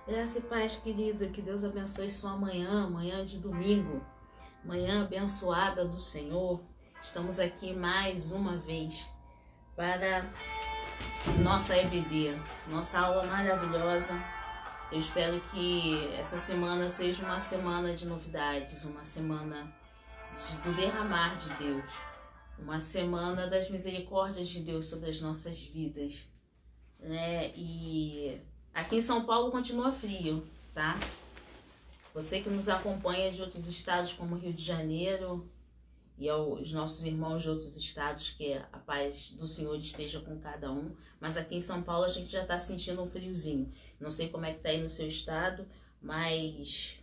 Graça e paz, querido, que Deus abençoe sua manhã, manhã de domingo, manhã abençoada do Senhor. Estamos aqui mais uma vez para nossa EBD, nossa aula maravilhosa. Eu espero que essa semana seja uma semana de novidades, uma semana do derramar de Deus, uma semana das misericórdias de Deus sobre as nossas vidas, né? E aqui em São Paulo continua frio, tá? Você que nos acompanha de outros estados como Rio de Janeiro e aos nossos irmãos de outros estados, que a paz do Senhor esteja com cada um. Mas aqui em São Paulo a gente já está sentindo um friozinho. Não sei como é que tá aí no seu estado, mas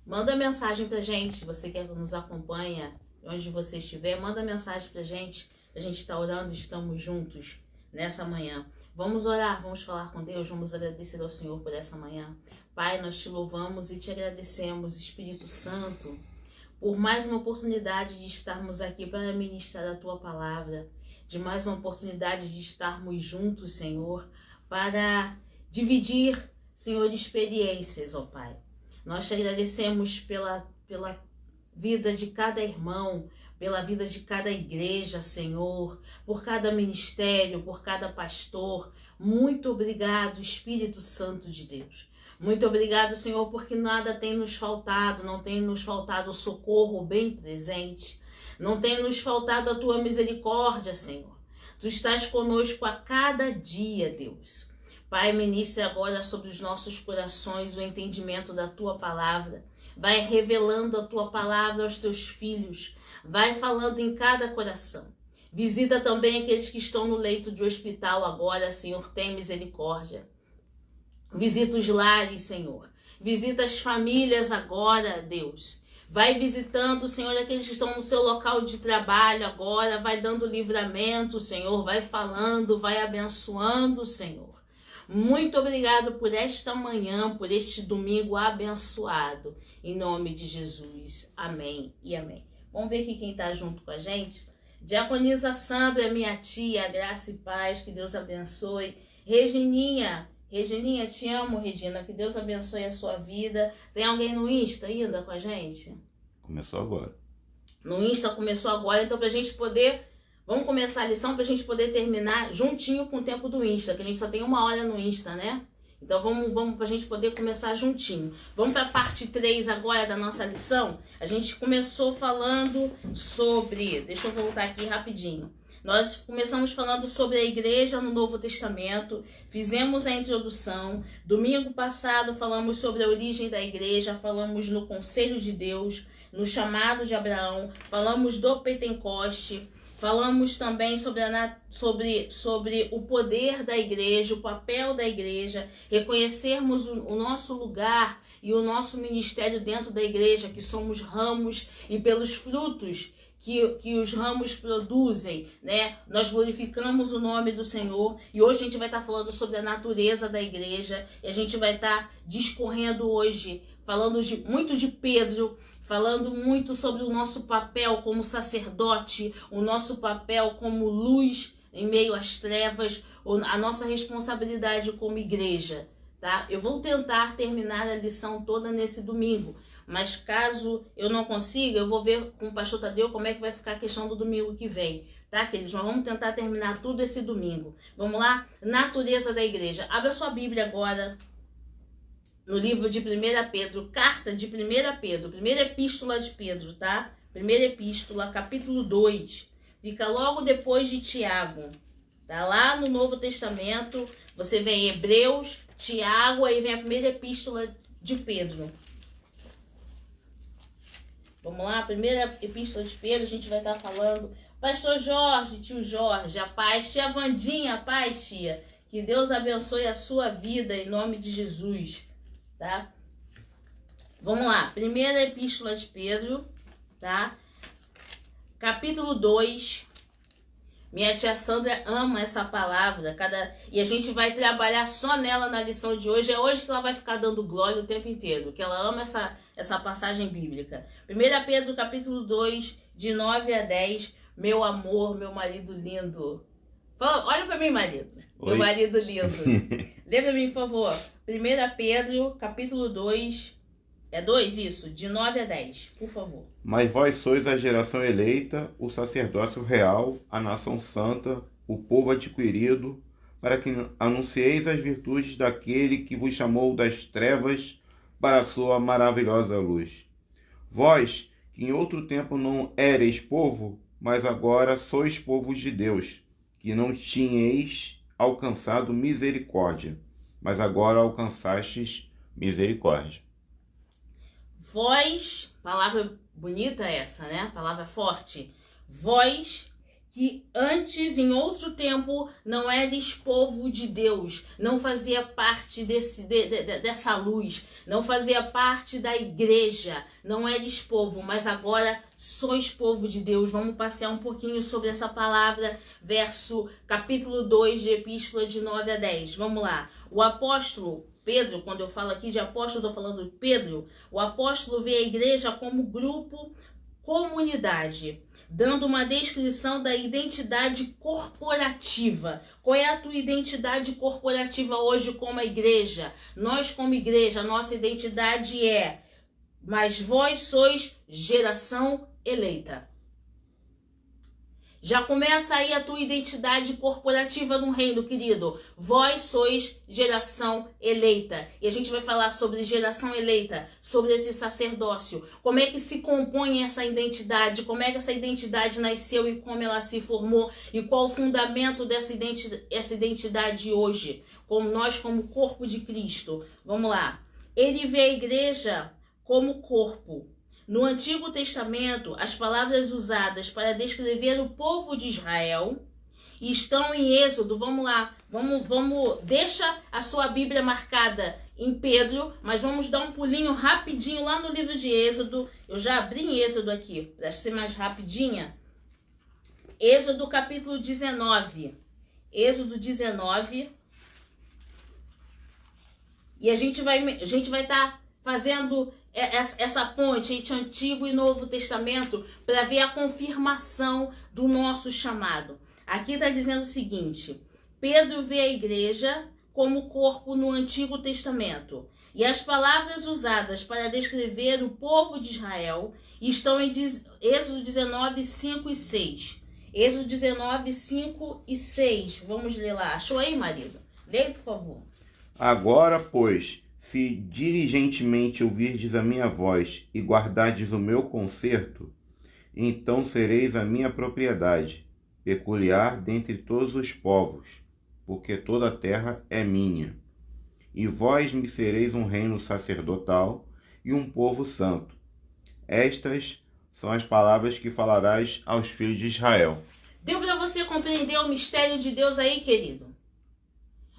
manda mensagem pra gente, você que nos acompanha, onde você estiver, manda mensagem pra gente. A gente está orando, estamos juntos nessa manhã. Vamos orar, vamos falar com Deus, vamos agradecer ao Senhor por essa manhã. Pai, nós te louvamos e te agradecemos, Espírito Santo, por mais uma oportunidade de estarmos aqui para ministrar a Tua palavra, de mais uma oportunidade de estarmos juntos, Senhor, para dividir, Senhor, experiências, ó Pai. Nós te agradecemos pela vida de cada irmão, pela vida de cada igreja, Senhor, por cada ministério, por cada pastor. Muito obrigado, Espírito Santo de Deus. Muito obrigado, Senhor, porque nada tem nos faltado, não tem nos faltado o socorro bem presente, não tem nos faltado a Tua misericórdia, Senhor. Tu estás conosco a cada dia, Deus. Pai, ministre agora sobre os nossos corações o entendimento da Tua palavra. Vai revelando a Tua palavra aos Teus filhos. Vai falando em cada coração. Visita também aqueles que estão no leito de hospital agora, Senhor, tem misericórdia. Visita os lares, Senhor. Visita as famílias agora, Deus. Vai visitando, Senhor, aqueles que estão no seu local de trabalho agora. Vai dando livramento, Senhor. Vai falando, vai abençoando, Senhor. Muito obrigado por esta manhã, por este domingo abençoado. Em nome de Jesus. Amém e amém. Vamos ver aqui quem está junto com a gente. Diaconisa Sandra, minha tia, graça e paz, que Deus abençoe. Regininha, te amo, Regina, que Deus abençoe a sua vida. Tem alguém no Insta ainda com a gente? Começou agora. No Insta começou agora, então pra gente poder... Vamos começar a lição pra gente poder terminar juntinho com o tempo do Insta, que a gente só tem 1 hora no Insta, né? Então vamos pra gente poder começar juntinho. Vamos pra parte 3 agora da nossa lição. A gente começou falando sobre... Deixa eu voltar aqui rapidinho. Nós começamos falando sobre a igreja no Novo Testamento, fizemos a introdução. Domingo passado falamos sobre a origem da igreja, falamos no conselho de Deus, no chamado de Abraão, falamos do Pentecoste, falamos também sobre o poder da igreja, o papel da igreja, reconhecermos o nosso lugar e o nosso ministério dentro da igreja, que somos ramos e pelos frutos que os ramos produzem, né? Nós glorificamos o nome do Senhor e hoje a gente vai estar falando sobre a natureza da igreja e a gente vai estar discorrendo hoje, falando muito de Pedro, falando muito sobre o nosso papel como sacerdote, o nosso papel como luz em meio às trevas, a nossa responsabilidade como igreja, tá? Eu vou tentar terminar a lição toda nesse domingo, mas caso eu não consiga, eu vou ver com o pastor Tadeu como é que vai ficar a questão do domingo que vem, tá, queridos? Nós vamos tentar terminar tudo esse domingo. Vamos lá? Natureza da igreja. Abra sua Bíblia agora no livro de 1 Pedro, carta de 1 Pedro, primeira epístola de Pedro, tá? Primeira epístola, capítulo 2. Fica logo depois de Tiago. Tá lá no Novo Testamento, você vem Hebreus, Tiago, aí vem a primeira epístola de Pedro. Vamos lá, primeira epístola de Pedro, a gente vai estar falando. Pastor Jorge, tio Jorge, a paz. Tia Vandinha, a paz, tia. Que Deus abençoe a sua vida em nome de Jesus, tá? Vamos lá, primeira epístola de Pedro, tá? Capítulo 2. Minha tia Sandra ama essa palavra, e a gente vai trabalhar só nela na lição de hoje. É hoje que ela vai ficar dando glória o tempo inteiro, que ela ama essa passagem bíblica. 1 Pedro, capítulo 2, de 9 a 10. Meu amor, meu marido lindo. Fala, olha pra mim, marido. Oi. Meu marido lindo. Lê pra mim, por favor. 1 Pedro, capítulo 2, é 2 isso? De 9 a 10, por favor. Mas vós sois a geração eleita, o sacerdócio real, a nação santa, o povo adquirido, para que anuncieis as virtudes daquele que vos chamou das trevas para a sua maravilhosa luz. Vós, que em outro tempo não éreis povo, mas agora sois povo de Deus, que não tinhais alcançado misericórdia, mas agora alcançastes misericórdia. Vós, palavra bonita essa, né? Palavra forte. Vós que antes, em outro tempo, não eres povo de Deus, não fazia parte dessa luz, não fazia parte da igreja, não eres povo, mas agora sois povo de Deus. Vamos passear um pouquinho sobre essa palavra, capítulo 2 de Epístola de 9 a 10. Vamos lá. O apóstolo Pedro, quando eu falo aqui de apóstolo, estou falando de Pedro. O apóstolo vê a igreja como grupo, comunidade, dando uma descrição da identidade corporativa. Qual é a tua identidade corporativa hoje como a igreja? Nós como igreja, a nossa identidade é: mas vós sois geração eleita. Já começa aí a tua identidade corporativa no reino, querido. Vós sois geração eleita. E a gente vai falar sobre geração eleita, sobre esse sacerdócio. Como é que se compõe essa identidade? Como é que essa identidade nasceu e como ela se formou? E qual o fundamento dessa identidade hoje? Como nós, como corpo de Cristo. Vamos lá. Ele vê a igreja como corpo. No Antigo Testamento, as palavras usadas para descrever o povo de Israel estão em Êxodo. Vamos lá, deixa a sua Bíblia marcada em Pedro, mas vamos dar um pulinho rapidinho lá no livro de Êxodo. Eu já abri em Êxodo aqui, para ser mais rapidinha. Êxodo capítulo 19. Êxodo 19. E a gente vai estar fazendo essa ponte entre Antigo e Novo Testamento para ver a confirmação do nosso chamado. Aqui está dizendo o seguinte: Pedro vê a igreja como corpo no Antigo Testamento. E as palavras usadas para descrever o povo de Israel estão em Êxodo 19, 5 e 6. Êxodo 19, 5 e 6. Vamos ler lá. Achou aí, marido? Leia, por favor. Agora, pois, se diligentemente ouvirdes a minha voz e guardardes o meu concerto, então sereis a minha propriedade, peculiar dentre todos os povos, porque toda a terra é minha. E vós me sereis um reino sacerdotal e um povo santo. Estas são as palavras que falarás aos filhos de Israel. Deu para você compreender o mistério de Deus aí, querido?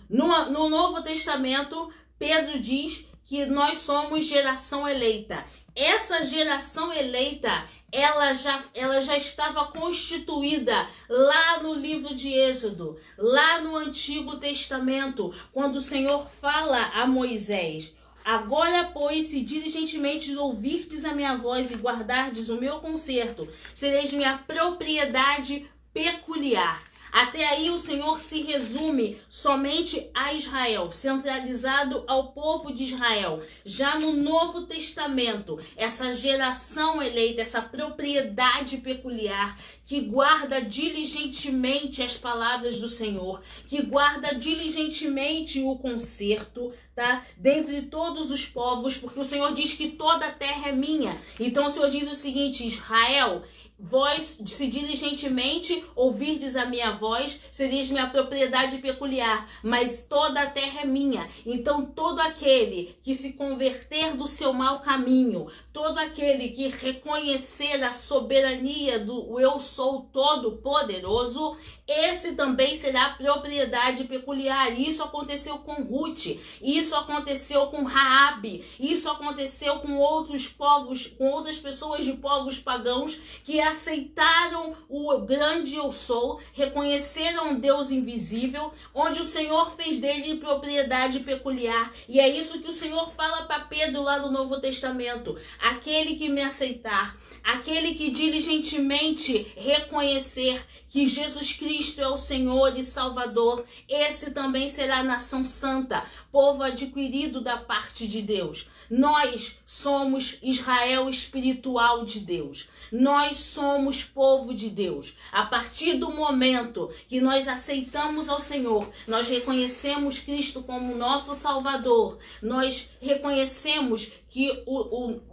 No Novo Testamento, Pedro diz que nós somos geração eleita. Essa geração eleita, ela já estava constituída lá no livro de Êxodo, lá no Antigo Testamento, quando o Senhor fala a Moisés: agora, pois, se diligentemente ouvirdes a minha voz e guardardes o meu concerto, sereis minha propriedade peculiar. Até aí o Senhor se resume somente a Israel, centralizado ao povo de Israel. Já no Novo Testamento, essa geração eleita, essa propriedade peculiar, que guarda diligentemente as palavras do Senhor, que guarda diligentemente o concerto, tá? Dentre todos os povos, porque o Senhor diz que toda a terra é minha. Então o Senhor diz o seguinte: Israel, vós, se diligentemente ouvirdes a minha voz, sereis minha propriedade peculiar, mas toda a terra é minha. Então todo aquele que se converter do seu mau caminho, todo aquele que reconhecer a soberania do eu sou todo poderoso, esse também será propriedade peculiar. Isso aconteceu com Ruth, isso aconteceu com Raabe, isso aconteceu com outros povos, com outras pessoas de povos pagãos que aceitaram o grande eu sou, reconheceram um Deus invisível, onde o Senhor fez dele propriedade peculiar. E é isso que o Senhor fala para Pedro lá no Novo Testamento: aquele que me aceitar, aquele que diligentemente reconhecer que Jesus Cristo é o Senhor e Salvador, esse também será nação santa, povo adquirido da parte de Deus. Nós somos Israel espiritual de Deus. Nós somos povo de Deus. A partir do momento que nós aceitamos ao Senhor, nós reconhecemos Cristo como nosso Salvador, nós reconhecemos que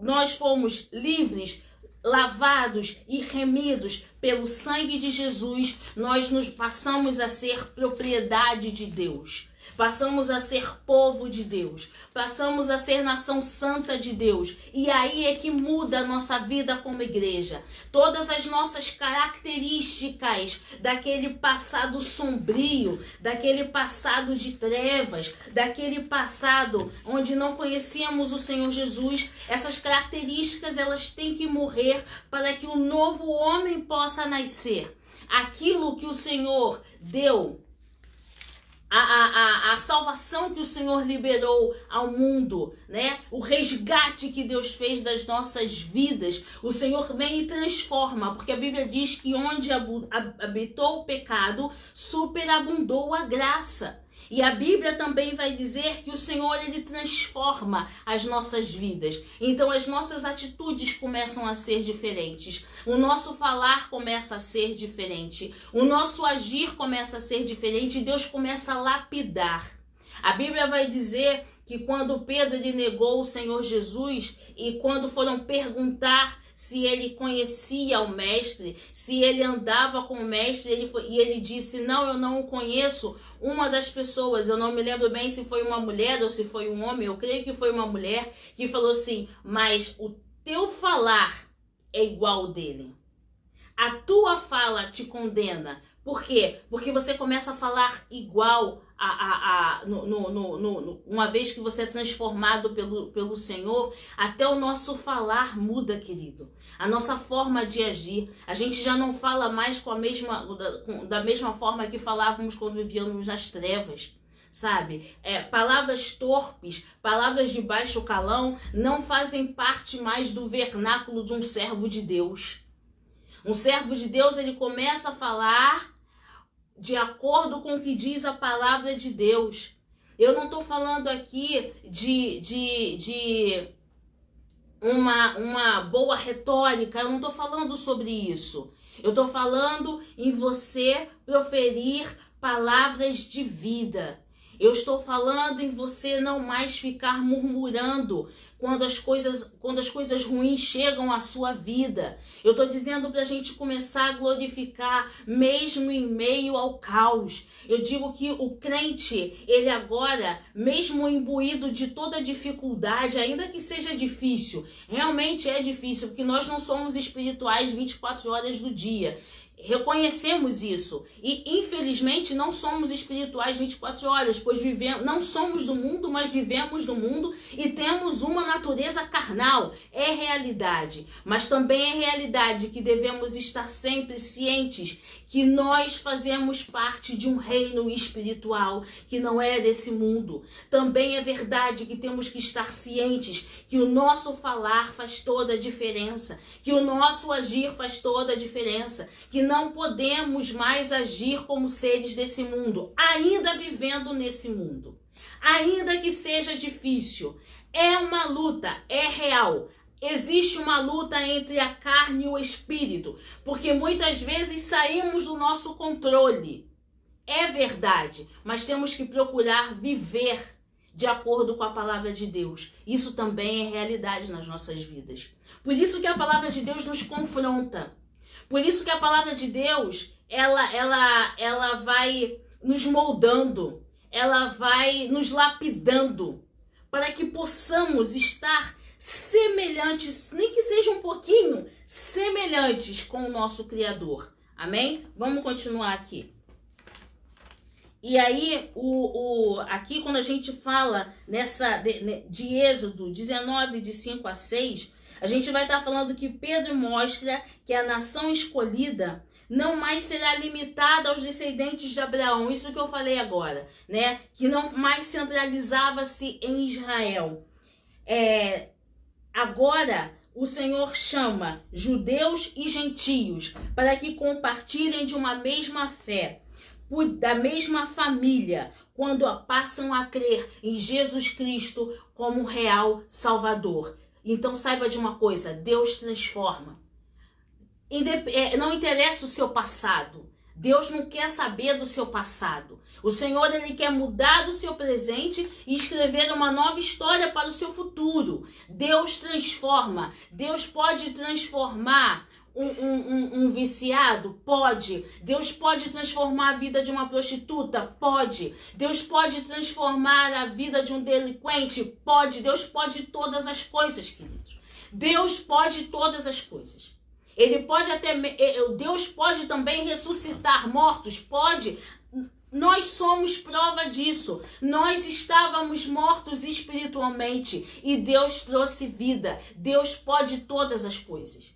nós fomos livres, lavados e remidos pelo sangue de Jesus, nós nos passamos a ser propriedade de Deus. Passamos a ser povo de Deus, passamos a ser nação santa de Deus. E aí é que muda a nossa vida como igreja. Todas as nossas características daquele passado sombrio, daquele passado de trevas, daquele passado onde não conhecíamos o Senhor Jesus, essas características elas têm que morrer para que o novo homem possa nascer. Aquilo que o Senhor deu, a salvação que o Senhor liberou ao mundo, né? O resgate que Deus fez das nossas vidas, o Senhor vem e transforma, porque a Bíblia diz que onde habitou o pecado, superabundou a graça. E a Bíblia também vai dizer que o Senhor, ele transforma as nossas vidas. Então as nossas atitudes começam a ser diferentes. O nosso falar começa a ser diferente. O nosso agir começa a ser diferente. E Deus começa a lapidar. A Bíblia vai dizer que quando Pedro ele negou o Senhor Jesus e quando foram perguntar se ele conhecia o mestre, se ele andava com o mestre, e ele disse, não, eu não o conheço. Uma das pessoas, eu não me lembro bem se foi uma mulher ou se foi um homem, eu creio que foi uma mulher, que falou assim, mas o teu falar é igual ao dele. A tua fala te condena. Por quê? Porque você começa a falar igual uma vez que você é transformado pelo Senhor, até o nosso falar muda, querido. A nossa forma de agir. A gente já não fala mais da mesma forma que falávamos quando vivíamos nas trevas. Sabe? Palavras torpes, palavras de baixo calão não fazem parte mais do vernáculo de um servo de Deus. Um servo de Deus, ele começa a falar de acordo com o que diz a palavra de Deus. Eu não estou falando aqui de uma boa retórica, eu não estou falando sobre isso. Eu estou falando em você proferir palavras de vida. Eu estou falando em você não mais ficar murmurando quando as coisas ruins chegam à sua vida. Eu estou dizendo para a gente começar a glorificar mesmo em meio ao caos. Eu digo que o crente, ele agora, mesmo imbuído de toda dificuldade, ainda que seja difícil, realmente é difícil, porque nós não somos espirituais 24 horas do dia. Reconhecemos isso e infelizmente não somos espirituais 24 horas, pois não somos do mundo, mas vivemos do mundo e temos uma natureza carnal. É realidade, mas também é realidade que devemos estar sempre cientes que nós fazemos parte de um reino espiritual que não é desse mundo. Também é verdade que temos que estar cientes que o nosso falar faz toda a diferença, que o nosso agir faz toda a diferença, que não podemos mais agir como seres desse mundo, ainda vivendo nesse mundo. Ainda que seja difícil, é uma luta, é real. Existe uma luta entre a carne e o espírito, porque muitas vezes saímos do nosso controle. É verdade, mas temos que procurar viver de acordo com a palavra de Deus. Isso também é realidade nas nossas vidas. Por isso que a palavra de Deus nos confronta. Por isso que a palavra de Deus, ela vai nos moldando, ela vai nos lapidando, para que possamos estar semelhantes, nem que seja um pouquinho, semelhantes com o nosso Criador. Amém? Vamos continuar aqui. E aí, aqui quando a gente fala de Êxodo 19, de 5 a 6, a gente vai estar falando que Pedro mostra que a nação escolhida não mais será limitada aos descendentes de Abraão. Isso que eu falei agora, né? Que não mais centralizava-se em Israel. Agora, o Senhor chama judeus e gentios para que compartilhem de uma mesma fé, da mesma família, quando passam a crer em Jesus Cristo como real Salvador. Então saiba de uma coisa, Deus transforma. Não interessa o seu passado. Deus não quer saber do seu passado. O Senhor, Ele quer mudar o seu presente e escrever uma nova história para o seu futuro. Deus transforma. Deus pode transformar um viciado? Pode. Deus pode transformar a vida de uma prostituta? Pode. Deus pode transformar a vida de um delinquente? Pode. Deus pode todas as coisas, queridos. Deus pode todas as coisas. Deus pode também ressuscitar mortos? Pode. Nós somos prova disso. Nós estávamos mortos espiritualmente e Deus trouxe vida. Deus pode todas as coisas.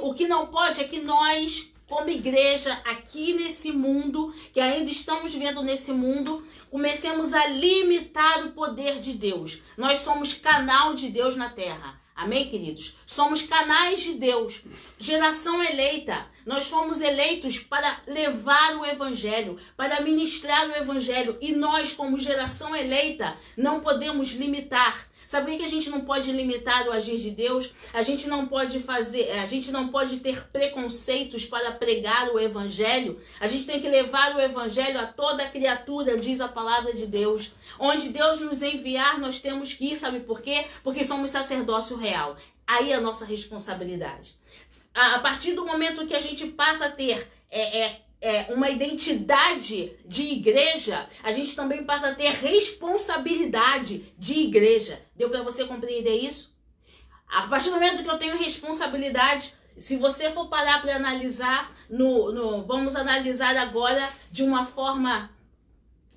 O que não pode é que nós, como igreja, aqui nesse mundo, que ainda estamos vivendo nesse mundo, comecemos a limitar o poder de Deus. Nós somos canal de Deus na terra. Amém, queridos? Somos canais de Deus, geração eleita. Nós fomos eleitos para levar o evangelho, para ministrar o evangelho. E nós, como geração eleita, não podemos limitar. Sabe por que a gente não pode limitar o agir de Deus? A gente não pode ter preconceitos para pregar o evangelho. A gente tem que levar o evangelho a toda criatura, diz a palavra de Deus. Onde Deus nos enviar, nós temos que ir, sabe por quê? Porque somos sacerdócio real. Aí é a nossa responsabilidade. A partir do momento que a gente passa a ter uma identidade de igreja, a gente também passa a ter responsabilidade de igreja. Deu para você compreender isso? A partir do momento que eu tenho responsabilidade, se você for parar para analisar, vamos analisar agora de uma forma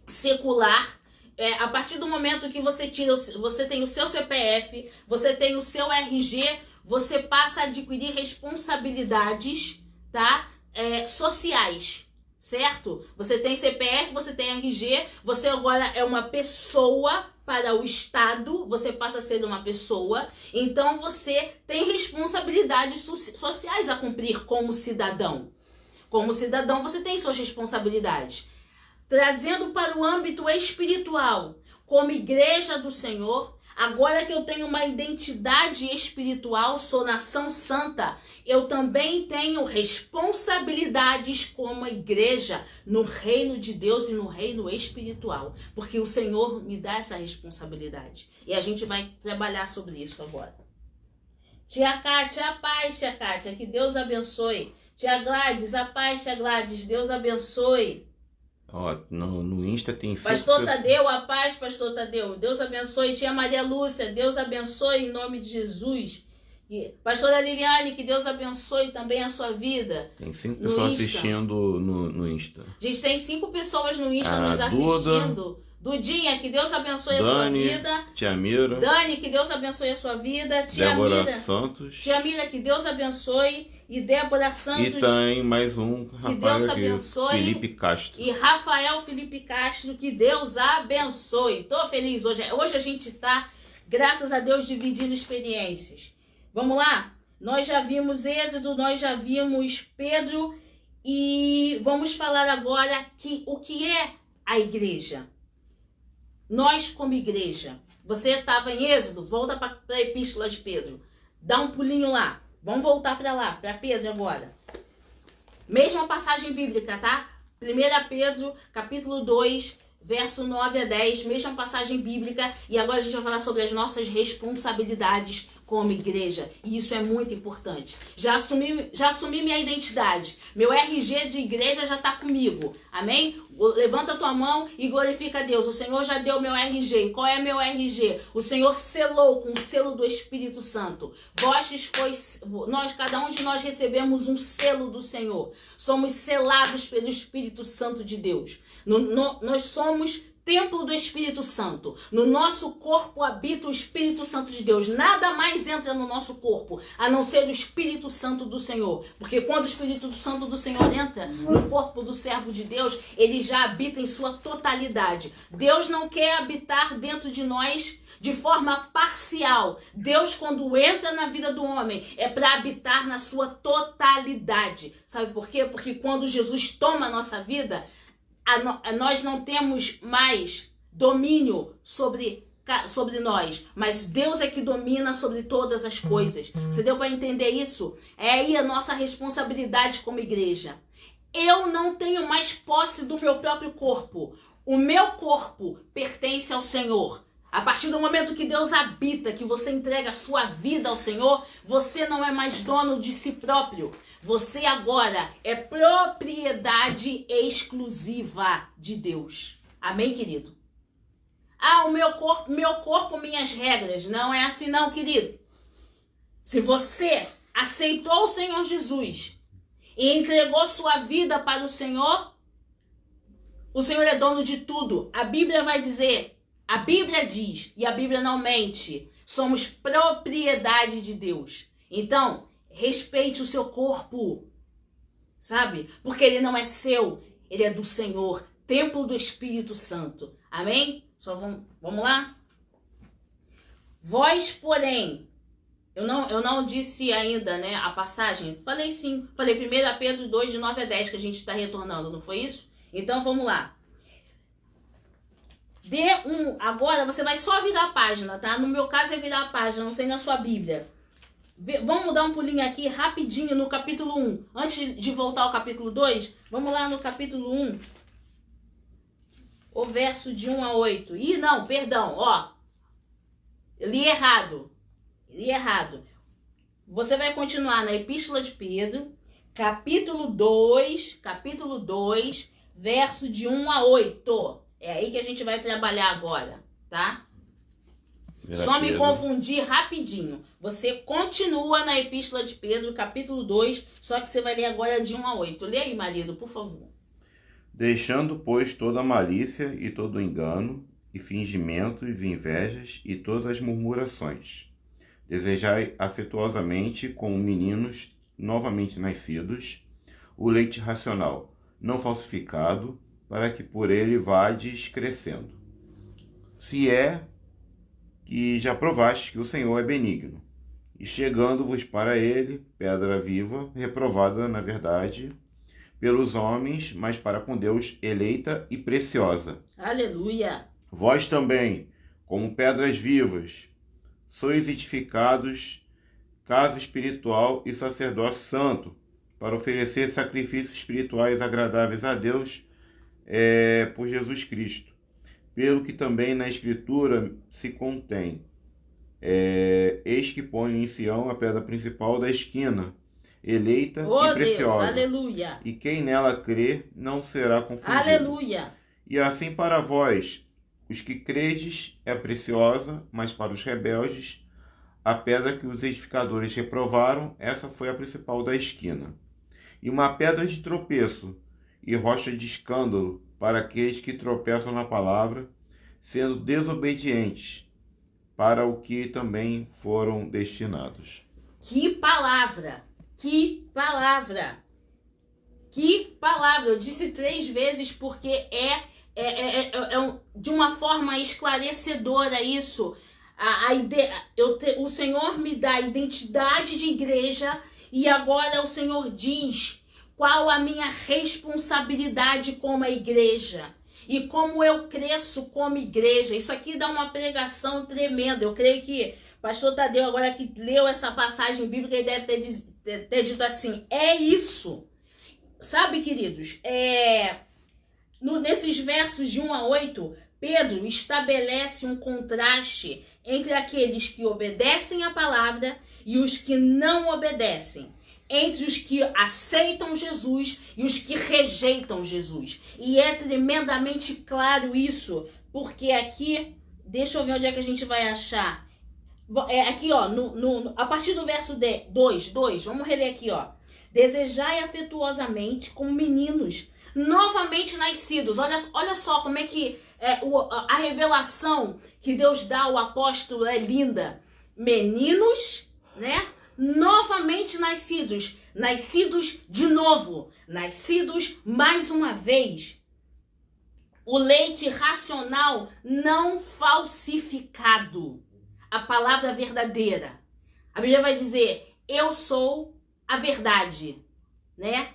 secular. A partir do momento que você tem o seu CPF, você tem o seu RG, você passa a adquirir responsabilidades, tá? Sociais, certo? Você tem CPF, você tem RG, você agora é uma pessoa para o Estado, você passa a ser uma pessoa, então você tem responsabilidades sociais a cumprir como cidadão. Como cidadão, você tem suas responsabilidades. Trazendo para o âmbito espiritual, como igreja do Senhor, agora que eu tenho uma identidade espiritual, sou nação santa, eu também tenho responsabilidades como igreja no reino de Deus e no reino espiritual, porque o Senhor me dá essa responsabilidade. E a gente vai trabalhar sobre isso agora. Tia Kátia, a paz, tia Kátia, que Deus abençoe. Tia Gladys, a paz, tia Gladys, Deus abençoe. Ó, no Insta tem... Pastor Tadeu, a paz, Pastor Tadeu. Deus abençoe. Tia Maria Lúcia, Deus abençoe em nome de Jesus. E Pastora Liliane, que Deus abençoe também a sua vida. Tem 5 pessoas assistindo no Insta. Gente, tem 5 pessoas no Insta nos assistindo. Dudinha, que Deus abençoe Dani, a sua vida. Tia Mira. Dani, que Deus abençoe a sua vida. Tia Débora Mira Santos. Tia Mira, que Deus abençoe. E Débora Santos. E tem mais um que rapaz Deus aqui, abençoe. Felipe Castro. E Rafael Felipe Castro, que Deus abençoe. Tô feliz hoje. Hoje a gente tá, graças a Deus, dividindo experiências. Vamos lá? Nós já vimos Êxodo, nós já vimos Pedro. E vamos falar agora o que é a igreja. Nós como igreja. Você estava em Êxodo? Volta para a Epístola de Pedro. Dá um pulinho lá. Vamos voltar para lá, para Pedro agora. Mesma passagem bíblica, tá? 1 Pedro, capítulo 2, verso 9 a 10. Mesma passagem bíblica. E agora a gente vai falar sobre as nossas responsabilidades como igreja. E isso é muito importante. Já assumi minha identidade. Meu RG de igreja já está comigo. Amém? Levanta a tua mão e glorifica a Deus. O Senhor já deu meu RG. E qual é meu RG? O Senhor selou com o selo do Espírito Santo. Cada um de nós recebemos um selo do Senhor. Somos selados pelo Espírito Santo de Deus. Nós somos templo do Espírito Santo. No nosso corpo habita o Espírito Santo de Deus. Nada mais entra no nosso corpo, a não ser o Espírito Santo do Senhor. Porque quando o Espírito Santo do Senhor entra no corpo do servo de Deus, ele já habita em sua totalidade. Deus não quer habitar dentro de nós de forma parcial. Deus, quando entra na vida do homem, é para habitar na sua totalidade. Sabe por quê? Porque quando Jesus toma a nossa vida, nós não temos mais domínio sobre nós, mas Deus é que domina sobre todas as coisas. Você deu para entender isso? É aí a nossa responsabilidade como igreja. Eu não tenho mais posse do meu próprio corpo. O meu corpo pertence ao Senhor. A partir do momento que Deus habita, que você entrega a sua vida ao Senhor, você não é mais dono de si próprio. Você agora é propriedade exclusiva de Deus. Amém, querido? Ah, o meu corpo, minhas regras. Não é assim não, querido. Se você aceitou o Senhor Jesus e entregou sua vida para o Senhor é dono de tudo. A Bíblia vai dizer... A Bíblia diz, e a Bíblia não mente, somos propriedade de Deus. Então, respeite o seu corpo, sabe? Porque ele não é seu, ele é do Senhor, templo do Espírito Santo. Amém? Só vamos lá? Vós, porém, eu não disse ainda, né, a passagem. Falei sim, falei 1 Pedro 2, de 9 a 10, que a gente está retornando, não foi isso? Então, vamos lá. Agora você vai só virar a página, tá? No meu caso é virar a página, não sei na sua Bíblia. Vamos dar um pulinho aqui rapidinho no capítulo 1. Antes de voltar ao capítulo 2, vamos lá no capítulo 1. O verso de 1 a 8. Ih, não, perdão, ó. Eu li errado. Você vai continuar na Epístola de Pedro, capítulo 2, verso de 1 a 8. É aí que a gente vai trabalhar agora, tá? Só me confundir rapidinho. Você continua na Epístola de Pedro, capítulo 2, só que você vai ler agora de 1 a 8. Lê aí, marido, por favor. Deixando, pois, toda malícia e todo engano, e fingimentos, e invejas, e todas as murmurações. Desejai afetuosamente, como meninos novamente nascidos, o leite racional, não falsificado, para que por ele vades crescendo. Se é que já provastes que o Senhor é benigno, e chegando-vos para ele, pedra viva, reprovada na verdade, pelos homens, mas para com Deus eleita e preciosa. Aleluia! Vós também, como pedras vivas, sois edificados, casa espiritual e sacerdócio santo, para oferecer sacrifícios espirituais agradáveis a Deus, por Jesus Cristo, pelo que também na Escritura se contém. Eis que ponho em Sião a pedra principal da esquina, eleita e preciosa. Deus, aleluia. E quem nela crê não será confundido. Aleluia. E assim para vós, os que credes, é preciosa, mas para os rebeldes, a pedra que os edificadores reprovaram, essa foi a principal da esquina. E uma pedra de tropeço, e rocha de escândalo para aqueles que tropeçam na palavra, sendo desobedientes para o que também foram destinados. Que palavra! Que palavra! Que palavra! Eu disse 3 vezes porque de uma forma esclarecedora isso. O Senhor me dá identidade de igreja e agora o Senhor diz qual a minha responsabilidade como a igreja e como eu cresço como igreja. Isso aqui dá uma pregação tremenda. Eu creio que o pastor Tadeu, agora que leu essa passagem bíblica, ele deve ter dito assim, é isso. Sabe, queridos, nesses versos de 1 a 8, Pedro estabelece um contraste entre aqueles que obedecem à palavra e os que não obedecem. Entre os que aceitam Jesus e os que rejeitam Jesus. E é tremendamente claro isso, porque aqui, deixa eu ver onde é que a gente vai achar. Aqui, ó, a partir do verso 2, vamos reler aqui, ó. Desejai afetuosamente como meninos, novamente nascidos. Olha só como é que a revelação que Deus dá ao apóstolo é linda. Meninos, né? Novamente nascidos. Nascidos de novo. Nascidos mais uma vez. O leite racional não falsificado. A palavra verdadeira. A Bíblia vai dizer, eu sou a verdade, né?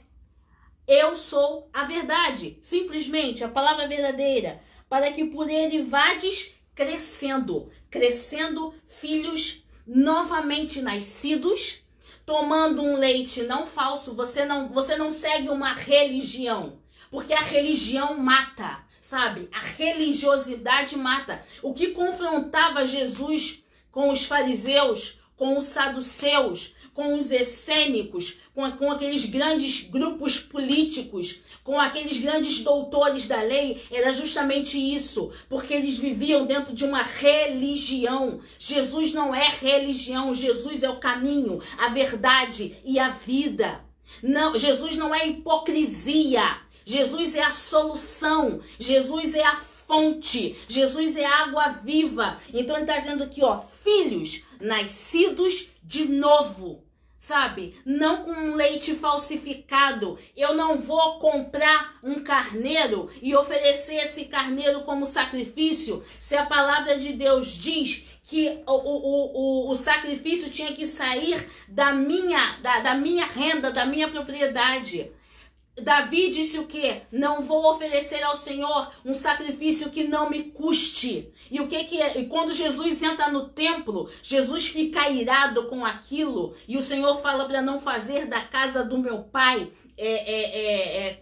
Eu sou a verdade. Simplesmente, a palavra verdadeira. Para que por ele vades crescendo. Crescendo filhos novamente nascidos. Tomando um leite não falso. Você não segue uma religião. Porque a religião mata. Sabe? A religiosidade mata. O que confrontava Jesus com os fariseus, com os saduceus, com os essênicos, com aqueles grandes grupos políticos, com aqueles grandes doutores da lei, era justamente isso, porque eles viviam dentro de uma religião. Jesus não é religião, Jesus é o caminho, a verdade e a vida. Não, Jesus não é hipocrisia. Jesus é a solução, Jesus é a fonte, Jesus é a água viva. Então ele está dizendo aqui, ó, filhos nascidos de novo, sabe? Não com um leite falsificado. Eu não vou comprar um carneiro e oferecer esse carneiro como sacrifício, se a palavra de Deus diz que o sacrifício tinha que sair da minha renda, da minha propriedade. Davi disse o quê? Não vou oferecer ao Senhor um sacrifício que não me custe. E o que é? E quando Jesus entra no templo, Jesus fica irado com aquilo. E o Senhor fala para não fazer da casa do meu pai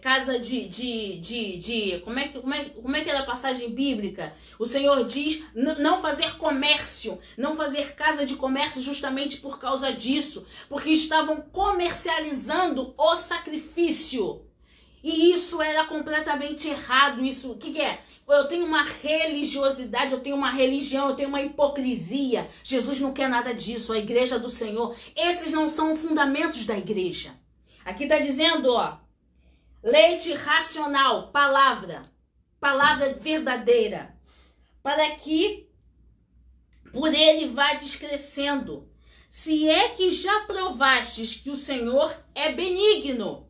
casa de como é que era a passagem bíblica? O Senhor diz não fazer comércio, não fazer casa de comércio justamente por causa disso, porque estavam comercializando o sacrifício. E isso era completamente errado. Isso, o que é? Eu tenho uma religiosidade, eu tenho uma religião, eu tenho uma hipocrisia. Jesus não quer nada disso. A igreja do Senhor, esses não são os fundamentos da igreja. Aqui está dizendo, ó, leite racional, palavra verdadeira, para que por ele vá descrescendo. Se é que já provastes que o Senhor é benigno.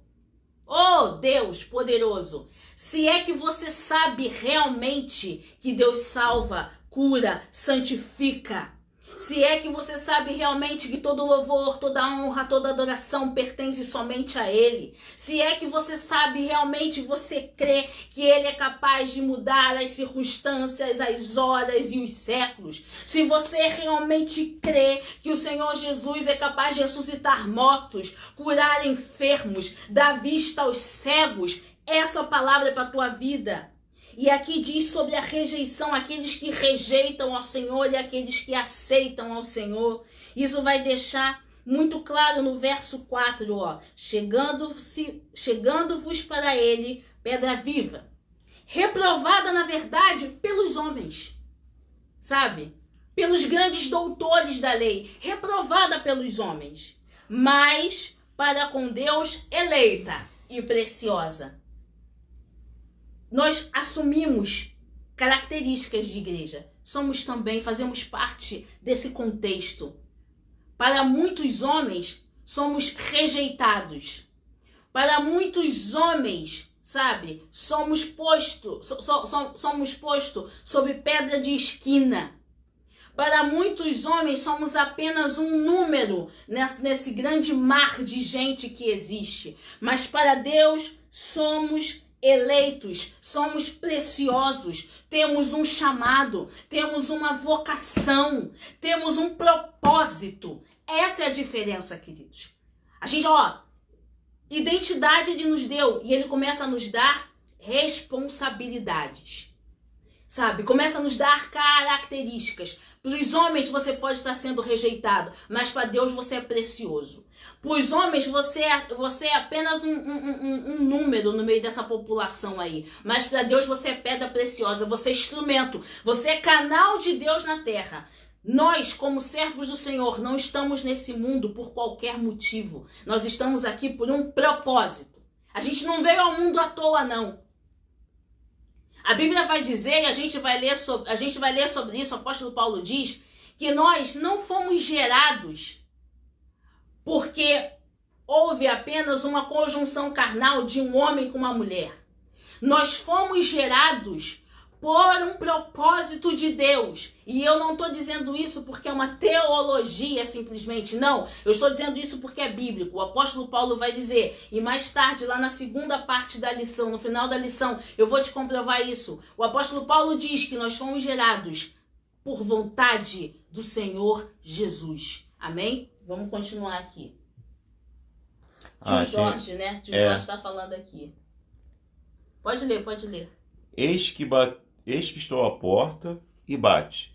Oh, Deus poderoso, se é que você sabe realmente que Deus salva, cura, santifica. Se é que você sabe realmente que todo louvor, toda honra, toda adoração pertence somente a Ele. Se é que você sabe realmente, você crê que Ele é capaz de mudar as circunstâncias, as horas e os séculos. Se você realmente crê que o Senhor Jesus é capaz de ressuscitar mortos, curar enfermos, dar vista aos cegos, essa palavra é para a tua vida. E aqui diz sobre a rejeição, aqueles que rejeitam ao Senhor e aqueles que aceitam ao Senhor. Isso vai deixar muito claro no verso 4, ó. Chegando-vos para ele, pedra viva, reprovada na verdade pelos homens, sabe? Pelos grandes doutores da lei, reprovada pelos homens, mas para com Deus eleita e preciosa. Nós assumimos características de igreja. Fazemos parte desse contexto. Para muitos homens, somos rejeitados. Para muitos homens, sabe, somos posto sob pedra de esquina. Para muitos homens, somos apenas um número nesse grande mar de gente que existe. Mas para Deus, somos eleitos, somos preciosos, temos um chamado, temos uma vocação, temos um propósito. Essa é a diferença, queridos. A gente, identidade Ele nos deu e Ele começa a nos dar responsabilidades, sabe? Começa a nos dar características. Para os homens você pode estar sendo rejeitado, mas para Deus você é precioso. Para os homens, você é apenas um número no meio dessa população aí. Mas para Deus você é pedra preciosa, você é instrumento, você é canal de Deus na terra. Nós, como servos do Senhor, não estamos nesse mundo por qualquer motivo. Nós estamos aqui por um propósito. A gente não veio ao mundo à toa, não. A Bíblia vai dizer, e a gente vai ler sobre isso, o apóstolo Paulo diz, que nós não fomos gerados porque houve apenas uma conjunção carnal de um homem com uma mulher. Nós fomos gerados por um propósito de Deus. E eu não estou dizendo isso porque é uma teologia simplesmente, não. Eu estou dizendo isso porque é bíblico. O apóstolo Paulo vai dizer, e mais tarde, lá na segunda parte da lição, no final da lição, eu vou te comprovar isso. O apóstolo Paulo diz que nós fomos gerados por vontade do Senhor Jesus. Amém? Vamos continuar aqui. Tio Jorge, né? Tio Jorge está falando aqui. Pode ler, pode ler. Eis que estou à porta e bate.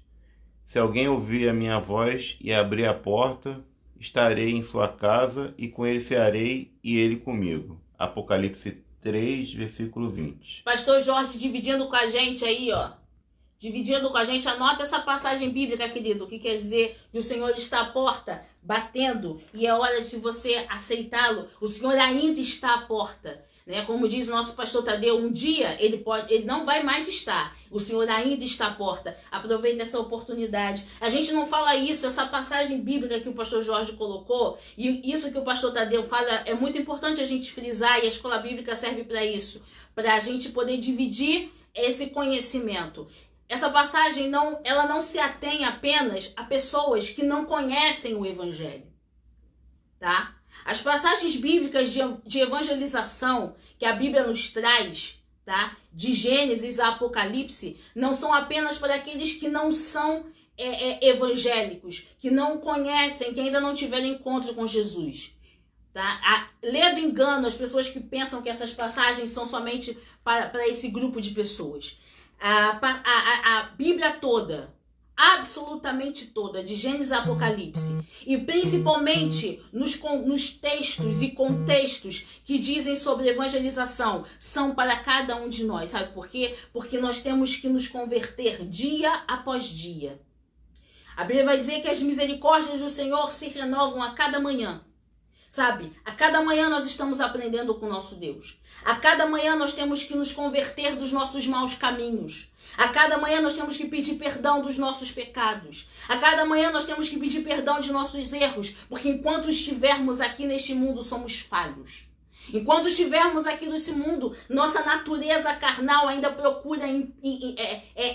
Se alguém ouvir a minha voz e abrir a porta, estarei em sua casa e com ele cearei e ele comigo. Apocalipse 3, versículo 20. Pastor Jorge dividindo com a gente aí, ó. Dividindo com a gente, anota essa passagem bíblica, querido, que quer dizer que o Senhor está à porta, batendo, e é hora de você aceitá-lo. O Senhor ainda está à porta. Né? Como diz o nosso pastor Tadeu, um dia ele não vai mais estar. O Senhor ainda está à porta. Aproveita essa oportunidade. A gente não fala isso, essa passagem bíblica que o pastor Jorge colocou, e isso que o pastor Tadeu fala, é muito importante a gente frisar, e a escola bíblica serve para isso, para a gente poder dividir esse conhecimento. Essa passagem ela não se atém apenas a pessoas que não conhecem o Evangelho. Tá? As passagens bíblicas de evangelização que a Bíblia nos traz, tá? De Gênesis a Apocalipse, não são apenas para aqueles que não são evangélicos, que não conhecem, que ainda não tiveram encontro com Jesus. Tá? Lê do engano as pessoas que pensam que essas passagens são somente para esse grupo de pessoas. A Bíblia toda, absolutamente toda, de Gênesis a Apocalipse, e principalmente nos textos e contextos que dizem sobre evangelização, são para cada um de nós. Sabe por quê? Porque nós temos que nos converter dia após dia. A Bíblia vai dizer que as misericórdias do Senhor se renovam a cada manhã. Sabe? A cada manhã nós estamos aprendendo com o nosso Deus. A cada manhã nós temos que nos converter dos nossos maus caminhos. A cada manhã nós temos que pedir perdão dos nossos pecados. A cada manhã nós temos que pedir perdão de nossos erros, porque enquanto estivermos aqui neste mundo somos falhos. Enquanto estivermos aqui nesse mundo, nossa natureza carnal ainda procura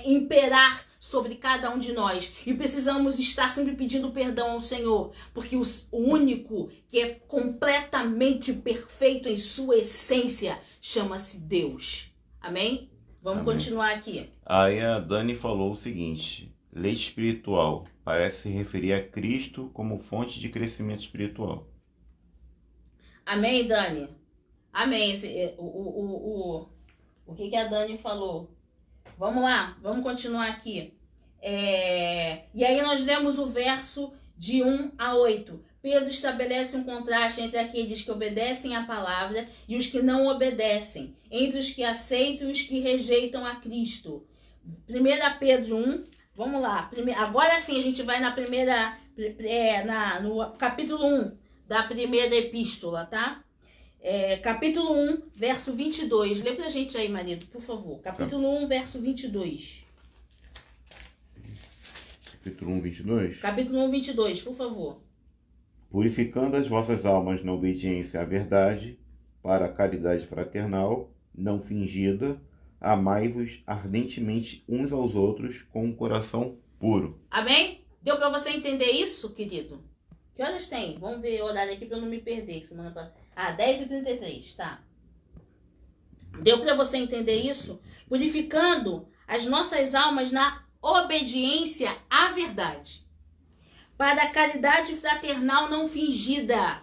imperar sobre cada um de nós. E precisamos estar sempre pedindo perdão ao Senhor, porque o único que é completamente perfeito em sua essência chama-se Deus. Amém? Vamos continuar aqui. Aí a Dani falou o seguinte: lei espiritual parece se referir a Cristo como fonte de crescimento espiritual. Amém, Dani? Amém. O que a Dani falou? Vamos lá, vamos continuar aqui. E aí nós lemos o verso de 1 a 8. Pedro estabelece um contraste entre aqueles que obedecem à palavra e os que não obedecem, entre os que aceitam e os que rejeitam a Cristo. 1 Pedro 1, vamos lá. Agora sim a gente vai no capítulo 1 da primeira epístola, tá? Capítulo 1, verso 22. Lê pra gente aí, marido, por favor. Capítulo 1, verso 22. Capítulo 1, 22? Capítulo 1, 22, por favor. Purificando as vossas almas na obediência à verdade, para a caridade fraternal, não fingida, amai-vos ardentemente uns aos outros com um coração puro. Amém? Deu pra você entender isso, querido? Que horas tem? Vamos ver o horário aqui pra eu não me perder. Que semana passada... 10h33, tá. Deu pra você entender isso? Purificando as nossas almas na obediência à verdade, para a caridade fraternal não fingida.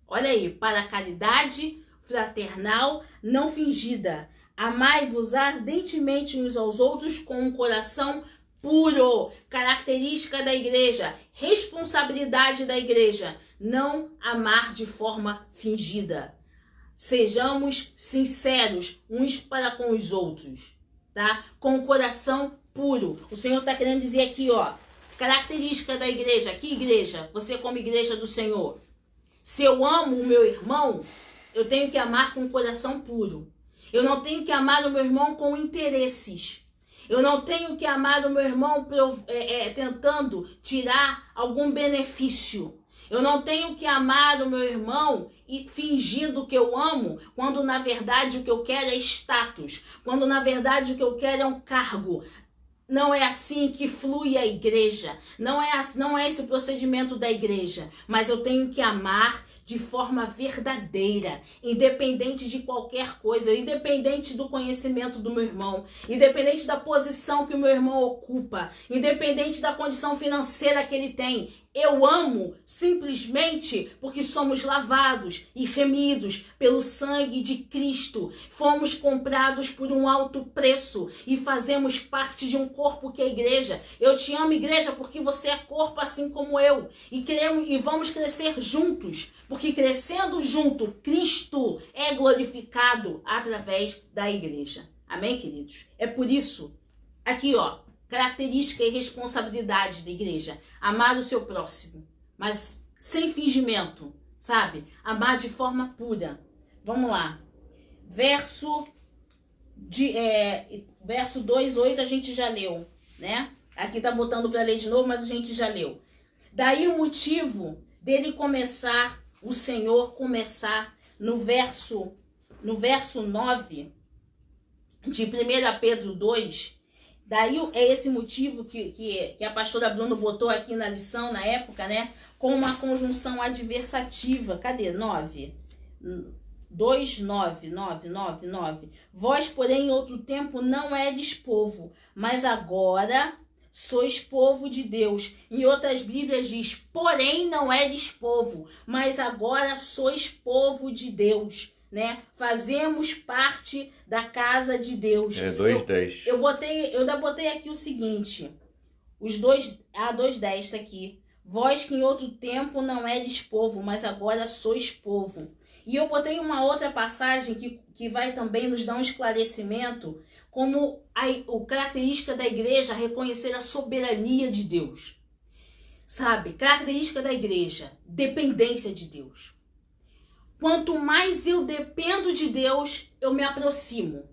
Olha aí, para a caridade fraternal não fingida. Amai-vos ardentemente uns aos outros com um coração puro. Característica da igreja, responsabilidade da igreja, não amar de forma fingida. Sejamos sinceros uns para com os outros, tá? Com o coração puro. O Senhor está querendo dizer aqui, ó, característica da igreja. Que igreja? Você como igreja do Senhor. Se eu amo o meu irmão, Eu tenho que amar com um coração puro. Eu não tenho que amar o meu irmão com interesses. Eu não tenho que amar o meu irmão tentando tirar algum benefício. Eu não tenho que amar o meu irmão e fingindo que eu amo, quando na verdade o que eu quero é status, quando na verdade o que eu quero é um cargo. Não é assim que flui a igreja, não é esse o procedimento da igreja, mas eu tenho que amar de forma verdadeira, independente de qualquer coisa, independente do conhecimento do meu irmão, independente da posição que o meu irmão ocupa, independente da condição financeira que ele tem. Eu amo simplesmente porque somos lavados e remidos pelo sangue de Cristo. Fomos comprados por um alto preço e fazemos parte de um corpo que é a igreja. Eu te amo, igreja, porque você é corpo assim como eu. E vamos crescer juntos, porque crescendo junto, Cristo é glorificado através da igreja. Amém, queridos? É por isso, aqui ó, característica e responsabilidade da igreja. Amar o seu próximo, mas sem fingimento, sabe? Amar de forma pura. Vamos lá. Verso 2:8 a gente já leu, né? Aqui tá botando para ler de novo, mas a gente já leu. Daí o motivo dele começar, o Senhor começar no verso 9 de 1 Pedro 2. Daí é esse motivo que a pastora Bruno botou aqui na lição, na época, né? Com uma conjunção adversativa. Cadê? 9. 9. Vós, porém, em outro tempo não eres povo, mas agora sois povo de Deus. Em outras Bíblias diz, porém não eres povo, mas agora sois povo de Deus. Né? Fazemos parte da casa de Deus. 2:10. Eu ainda botei aqui o seguinte, os 2:10 tá aqui. Vós que em outro tempo não eres povo, mas agora sois povo. E eu botei uma outra passagem que vai também nos dar um esclarecimento, como a característica da igreja reconhecer a soberania de Deus. Sabe? Característica da igreja, dependência de Deus. Quanto mais eu dependo de Deus, eu me aproximo.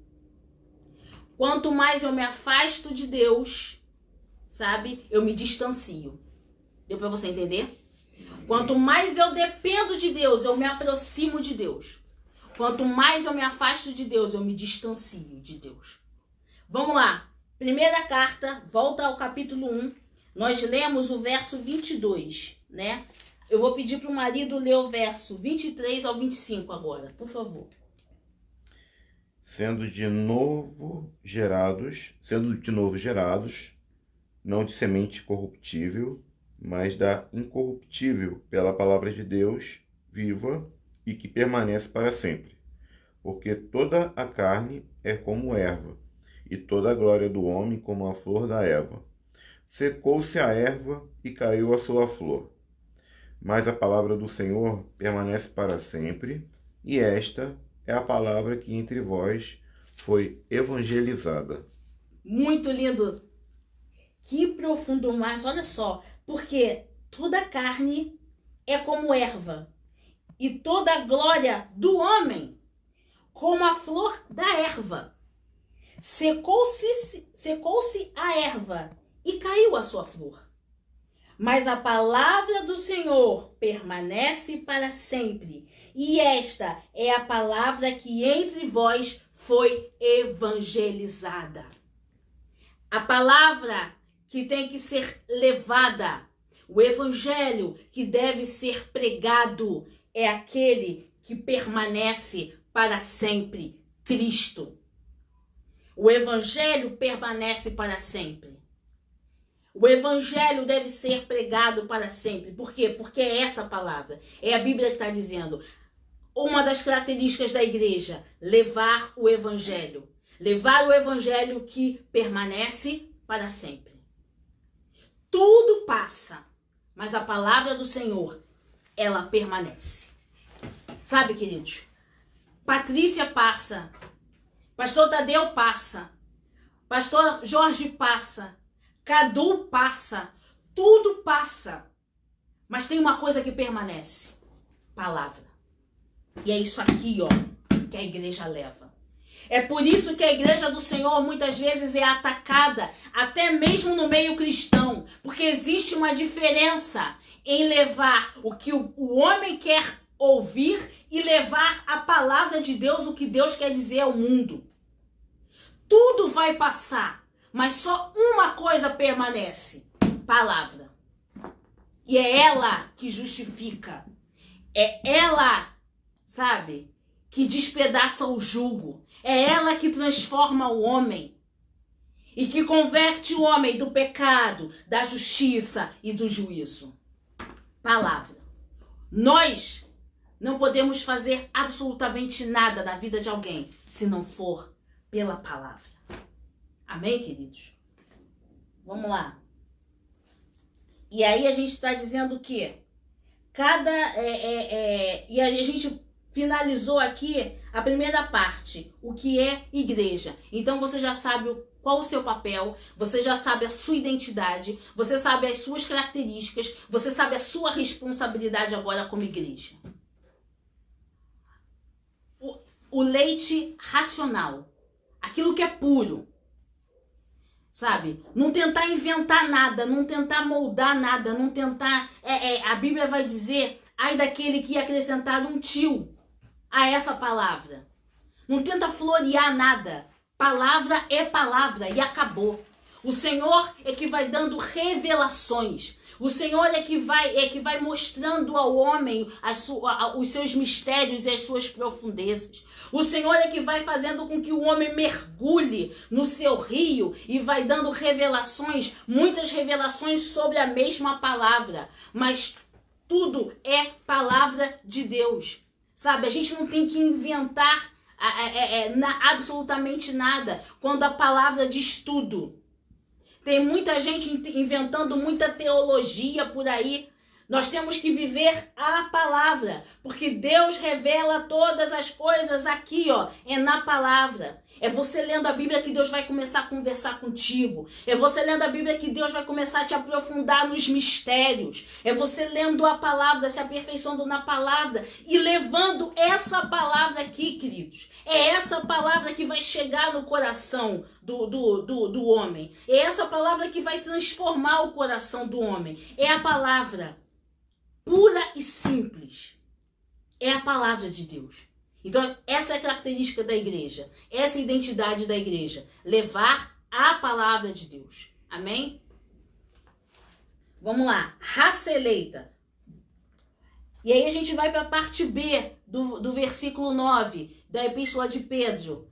Quanto mais eu me afasto de Deus, sabe? Eu me distancio. Deu para você entender? Quanto mais eu dependo de Deus, eu me aproximo de Deus. Quanto mais eu me afasto de Deus, eu me distancio de Deus. Vamos lá. Primeira carta, volta ao capítulo 1. Nós lemos o verso 22, né? Eu vou pedir para o marido ler o verso 23 ao 25 agora, por favor. Sendo de novo gerados, não de semente corruptível, mas da incorruptível, pela palavra de Deus, viva e que permanece para sempre. Porque toda a carne é como erva, e toda a glória do homem como a flor da erva. Secou-se a erva e caiu a sua flor. Mas a palavra do Senhor permanece para sempre, e esta é a palavra que entre vós foi evangelizada. Muito lindo. Que profundo mais, olha só. Porque toda carne é como erva, e toda a glória do homem como a flor da erva. Secou-se a erva e caiu a sua flor. Mas a palavra do Senhor permanece para sempre. E esta é a palavra que entre vós foi evangelizada. A palavra que tem que ser levada, o evangelho que deve ser pregado, é aquele que permanece para sempre, Cristo. O evangelho permanece para sempre. O evangelho deve ser pregado para sempre. Por quê? Porque é essa palavra. É a Bíblia que está dizendo. Uma das características da igreja, levar o evangelho. Levar o evangelho que permanece para sempre. Tudo passa, mas a palavra do Senhor, ela permanece. Sabe, queridos? Patrícia passa. Pastor Tadeu passa. Pastor Jorge passa. Cadu passa, tudo passa, mas tem uma coisa que permanece, palavra. E é isso aqui, ó, que a igreja leva. É por isso que a igreja do Senhor muitas vezes é atacada, até mesmo no meio cristão, porque existe uma diferença em levar o que o homem quer ouvir e levar a palavra de Deus, o que Deus quer dizer ao mundo. Tudo vai passar, mas só uma coisa permanece: palavra. E é ela que justifica. É ela, sabe, que despedaça o jugo. É ela que transforma o homem e que converte o homem do pecado, da justiça e do juízo. Palavra. Nós não podemos fazer absolutamente nada na vida de alguém se não for pela palavra. Amém, queridos? Vamos lá. E aí a gente está dizendo que e a gente finalizou aqui a primeira parte, o que é igreja. Então você já sabe qual o seu papel, você já sabe a sua identidade, você sabe as suas características, você sabe a sua responsabilidade agora como igreja. O leite racional, aquilo que é puro, sabe? Não tentar inventar nada, não tentar moldar nada, não tentar... a Bíblia vai dizer, ai daquele que acrescentar um tio a essa palavra. Não tenta florear nada. Palavra é palavra e acabou. O Senhor é que vai dando revelações. O Senhor é que vai mostrando ao homem os seus mistérios e as suas profundezas. O Senhor é que vai fazendo com que o homem mergulhe no seu rio e vai dando revelações, muitas revelações sobre a mesma palavra. Mas tudo é palavra de Deus. Sabe, a gente não tem que inventar absolutamente nada quando a palavra diz tudo. Tem muita gente inventando muita teologia por aí. Nós temos que viver a palavra, porque Deus revela todas as coisas aqui, ó, é na palavra. É você lendo a Bíblia que Deus vai começar a conversar contigo. É você lendo a Bíblia que Deus vai começar a te aprofundar nos mistérios. É você lendo a palavra, se aperfeiçoando na palavra e levando essa palavra aqui, queridos. É essa palavra que vai chegar no coração do homem. É essa palavra que vai transformar o coração do homem. É a palavra pura e simples. É a palavra de Deus. Então, essa é a característica da igreja. Essa é a identidade da igreja. Levar a palavra de Deus. Amém? Vamos lá. Raça eleita. E aí a gente vai para a parte B do versículo 9 da Epístola de Pedro.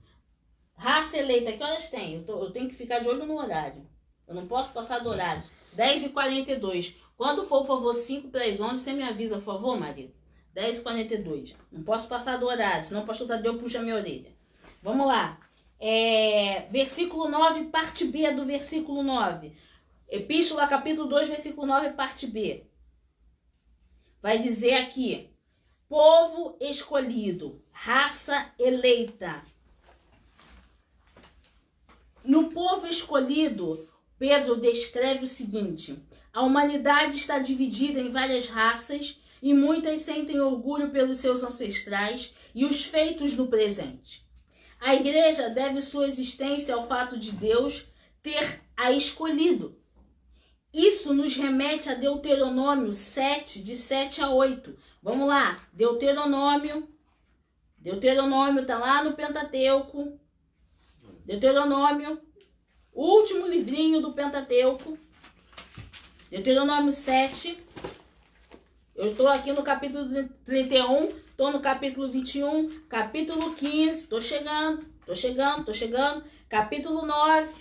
Raça eleita. Que horas tem? Eu tenho que ficar de olho no horário. Eu não posso passar do horário. 10h42. Quando for, por favor, 5 para as 11, você me avisa, por favor, marido. 10h42. Não posso passar do horário, senão o pastor Tadeu puxa a minha orelha. Vamos lá. Versículo 9, parte B do versículo 9. Epístola, capítulo 2, versículo 9, parte B. Vai dizer aqui: povo escolhido, raça eleita. No povo escolhido, Pedro descreve o seguinte: a humanidade está dividida em várias raças e muitas sentem orgulho pelos seus ancestrais e os feitos no presente. A igreja deve sua existência ao fato de Deus ter a escolhido. Isso nos remete a Deuteronômio 7, de 7 a 8. Vamos lá, Deuteronômio está lá no Pentateuco. Deuteronômio, o último livrinho do Pentateuco. Deuteronômio 7. Eu estou aqui no capítulo 31, estou no capítulo 21, capítulo 15, estou chegando. Capítulo 9,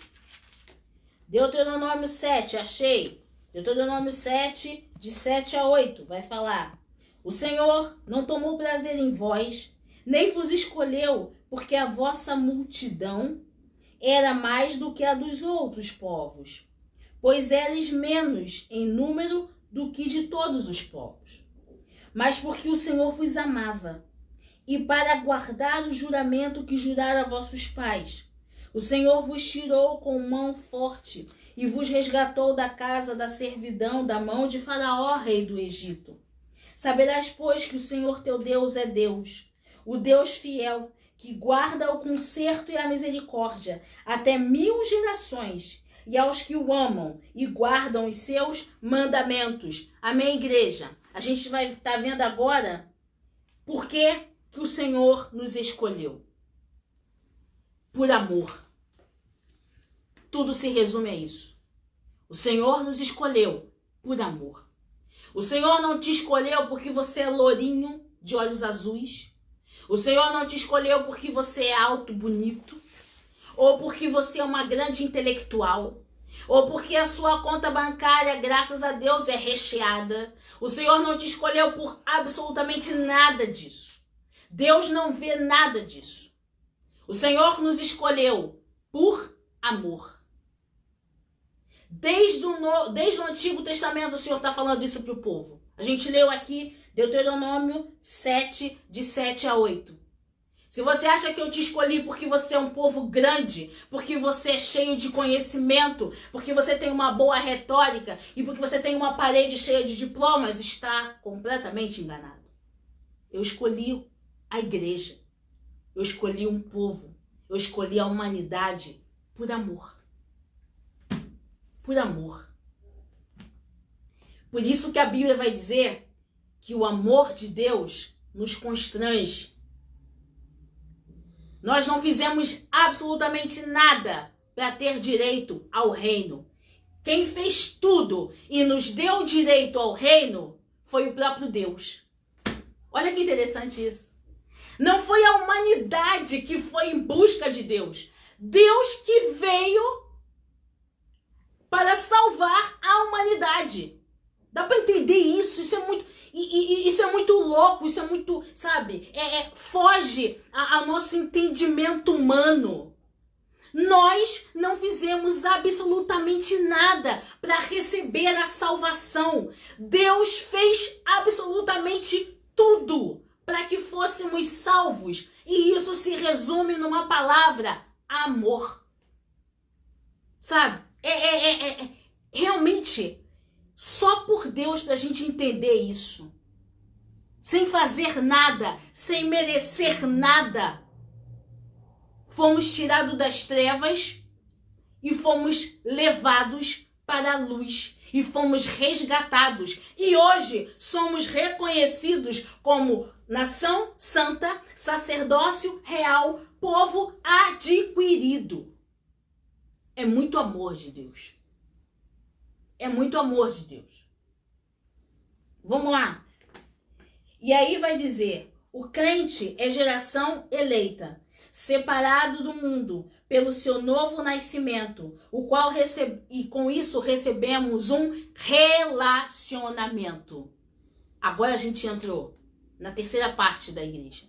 Deuteronômio 7, achei. Deuteronômio 7, de 7 a 8, vai falar: o Senhor não tomou prazer em vós, nem vos escolheu, porque a vossa multidão era mais do que a dos outros povos, pois eres menos em número do que de todos os povos. Mas porque o Senhor vos amava, e para guardar o juramento que jurara a vossos pais, o Senhor vos tirou com mão forte e vos resgatou da casa da servidão, da mão de Faraó, rei do Egito. Saberás, pois, que o Senhor teu Deus é Deus, o Deus fiel, que guarda o conserto e a misericórdia até 1000 gerações, e aos que o amam e guardam os seus mandamentos. Amém, igreja? A gente vai estar vendo agora por que o Senhor nos escolheu. Por amor. Tudo se resume a isso. O Senhor nos escolheu por amor. O Senhor não te escolheu porque você é lourinho de olhos azuis. O Senhor não te escolheu porque você é alto, bonito. Ou porque você é uma grande intelectual. Ou porque a sua conta bancária, graças a Deus, é recheada. O Senhor não te escolheu por absolutamente nada disso. Deus não vê nada disso. O Senhor nos escolheu por amor. Desde o Antigo Testamento o Senhor está falando isso para o povo. A gente leu aqui Deuteronômio 7, de 7 a 8. Se você acha que eu te escolhi porque você é um povo grande, porque você é cheio de conhecimento, porque você tem uma boa retórica e porque você tem uma parede cheia de diplomas, está completamente enganado. Eu escolhi a igreja. Eu escolhi um povo. Eu escolhi a humanidade por amor. Por amor. Por isso que a Bíblia vai dizer que o amor de Deus nos constrange. Nós não fizemos absolutamente nada para ter direito ao reino. Quem fez tudo e nos deu direito ao reino foi o próprio Deus. Olha que interessante isso. Não foi a humanidade que foi em busca de Deus. Deus que veio para salvar a humanidade. Dá para entender isso? Isso é muito, isso é muito louco, isso é muito, sabe? Foge ao nosso entendimento humano. Nós não fizemos absolutamente nada para receber a salvação. Deus fez absolutamente tudo para que fôssemos salvos. E isso se resume numa palavra: amor. Sabe? Realmente, só por Deus para a gente entender isso. Sem fazer nada, sem merecer nada. Fomos tirados das trevas e fomos levados para a luz. E fomos resgatados. E hoje somos reconhecidos como nação santa, sacerdócio real, povo adquirido. É muito amor de Deus. É muito amor de Deus. Vamos lá. E aí vai dizer: o crente é geração eleita, separado do mundo pelo seu novo nascimento, o qual e com isso recebemos um relacionamento. Agora a gente entrou na terceira parte da igreja.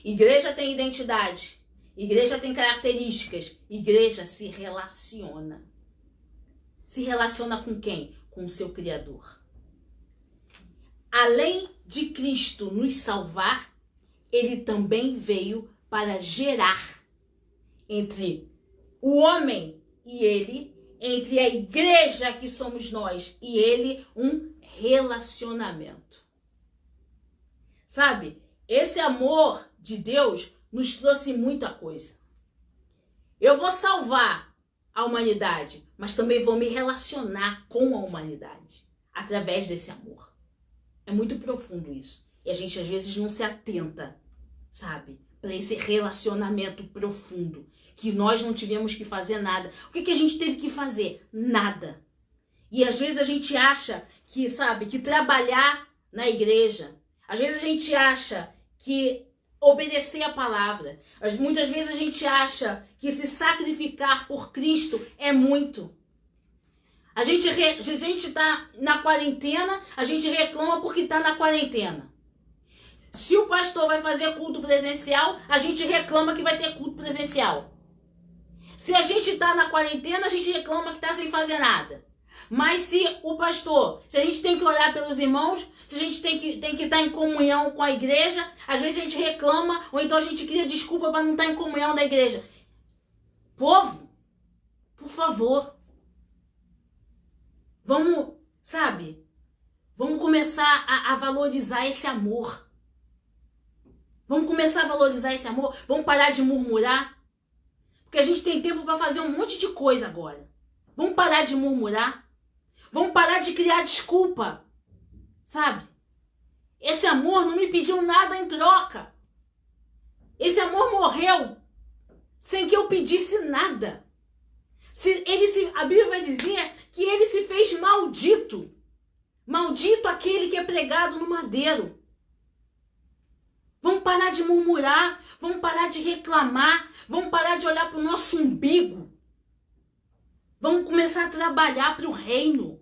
Igreja tem identidade, igreja tem características, igreja se relaciona. Se relaciona com quem? Com o seu Criador. Além de Cristo nos salvar, ele também veio para gerar entre o homem e ele, entre a igreja que somos nós e ele, um relacionamento. Sabe, esse amor de Deus nos trouxe muita coisa. Eu vou salvar a humanidade, mas também vou me relacionar com a humanidade através desse amor. É muito profundo isso. E a gente às vezes não se atenta, sabe, para esse relacionamento profundo, que nós não tivemos que fazer nada. O que a gente teve que fazer? Nada. E às vezes a gente acha que, sabe, que trabalhar na igreja, às vezes a gente acha que obedecer a palavra, muitas vezes a gente acha que se sacrificar por Cristo é muito. A gente está na quarentena, a gente reclama porque está na quarentena. Se o pastor vai fazer culto presencial, a gente reclama que vai ter culto presencial. Se a gente está na quarentena, a gente reclama que está sem fazer nada. Mas se a gente tem que orar pelos irmãos, se a gente tem que estar em comunhão com a igreja, às vezes a gente reclama, ou então a gente cria desculpa para não estar em comunhão da igreja. Povo, por favor, vamos começar a valorizar esse amor. Vamos começar a valorizar esse amor? Vamos parar de murmurar? Porque a gente tem tempo para fazer um monte de coisa agora. Vamos parar de murmurar? Vamos parar de criar desculpa, sabe? Esse amor não me pediu nada em troca. Esse amor morreu sem que eu pedisse nada. A Bíblia vai dizer que ele se fez maldito. Maldito aquele que é pregado no madeiro. Vamos parar de murmurar, vamos parar de reclamar, vamos parar de olhar para o nosso umbigo. Vamos começar a trabalhar para o reino.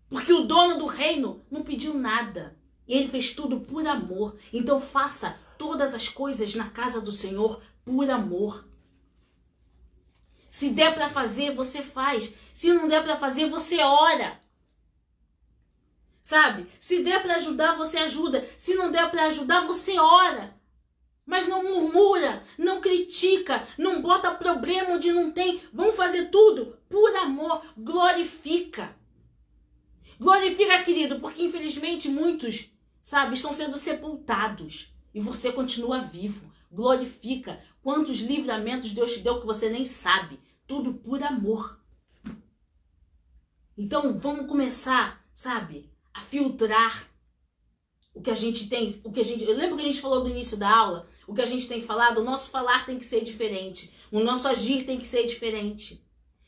Porque o dono do reino não pediu nada. E ele fez tudo por amor. Então faça todas as coisas na casa do Senhor por amor. Se der para fazer, você faz. Se não der para fazer, você ora. Sabe? Se der para ajudar, você ajuda. Se não der para ajudar, você ora. Mas não murmura, não critica, não bota problema onde não tem. Vamos fazer tudo por amor. Glorifica. Glorifica, querido, porque infelizmente muitos, sabe, estão sendo sepultados. E você continua vivo. Glorifica. Quantos livramentos Deus te deu que você nem sabe. Tudo por amor. Então vamos começar, sabe, a filtrar o que a gente tem, eu lembro que a gente falou no início da aula, o que a gente tem falado, o nosso falar tem que ser diferente, o nosso agir tem que ser diferente.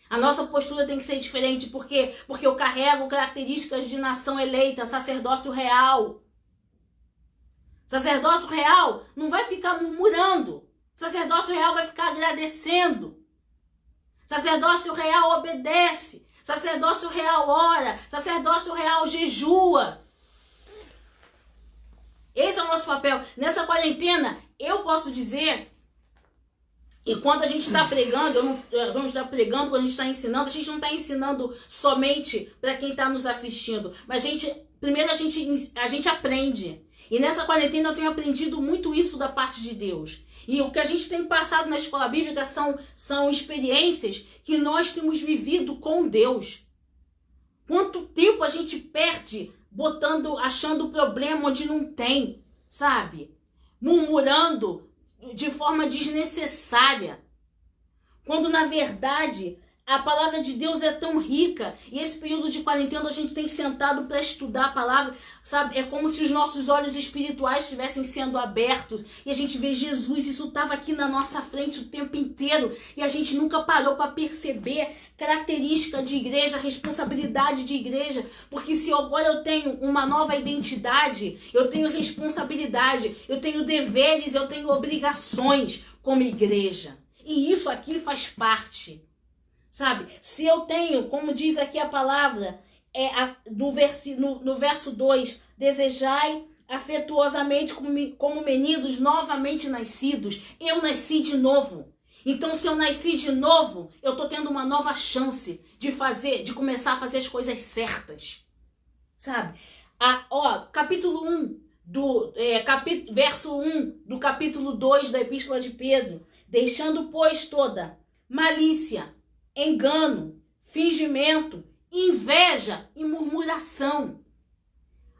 A nossa postura tem que ser diferente, por quê? Porque eu carrego características de nação eleita, sacerdócio real. Sacerdócio real não vai ficar murmurando. Sacerdócio real vai ficar agradecendo. Sacerdócio real obedece. Sacerdócio real ora. Sacerdócio real jejua. Esse é o nosso papel. Nessa quarentena, eu posso dizer, e quando a gente está pregando, quando a gente está ensinando, a gente não está ensinando somente para quem está nos assistindo, mas primeiro a gente aprende. E nessa quarentena eu tenho aprendido muito isso da parte de Deus. E o que a gente tem passado na escola bíblica são experiências que nós temos vivido com Deus. Quanto tempo a gente perde achando problema onde não tem, sabe? Murmurando de forma desnecessária. Quando na verdade a palavra de Deus é tão rica, e esse período de quarentena a gente tem sentado para estudar a palavra, sabe? É como se os nossos olhos espirituais estivessem sendo abertos, e a gente vê Jesus, isso estava aqui na nossa frente o tempo inteiro, e a gente nunca parou para perceber característica de igreja, responsabilidade de igreja, porque se agora eu tenho uma nova identidade, eu tenho responsabilidade, eu tenho deveres, eu tenho obrigações como igreja, e isso aqui faz parte. Sabe, se eu tenho, como diz aqui a palavra, no verso 2, desejai afetuosamente como meninos novamente nascidos. Eu nasci de novo. Então, se eu nasci de novo, eu estou tendo uma nova chance de começar a fazer as coisas certas. Sabe? Capítulo 1, verso 1 do capítulo 2 da Epístola de Pedro. Deixando, pois, toda malícia, engano, fingimento, inveja e murmuração.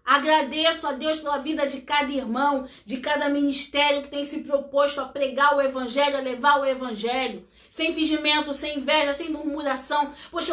Agradeço a Deus pela vida de cada irmão, de cada ministério que tem se proposto a pregar o evangelho, a levar o evangelho, sem fingimento, sem inveja, sem murmuração. Poxa,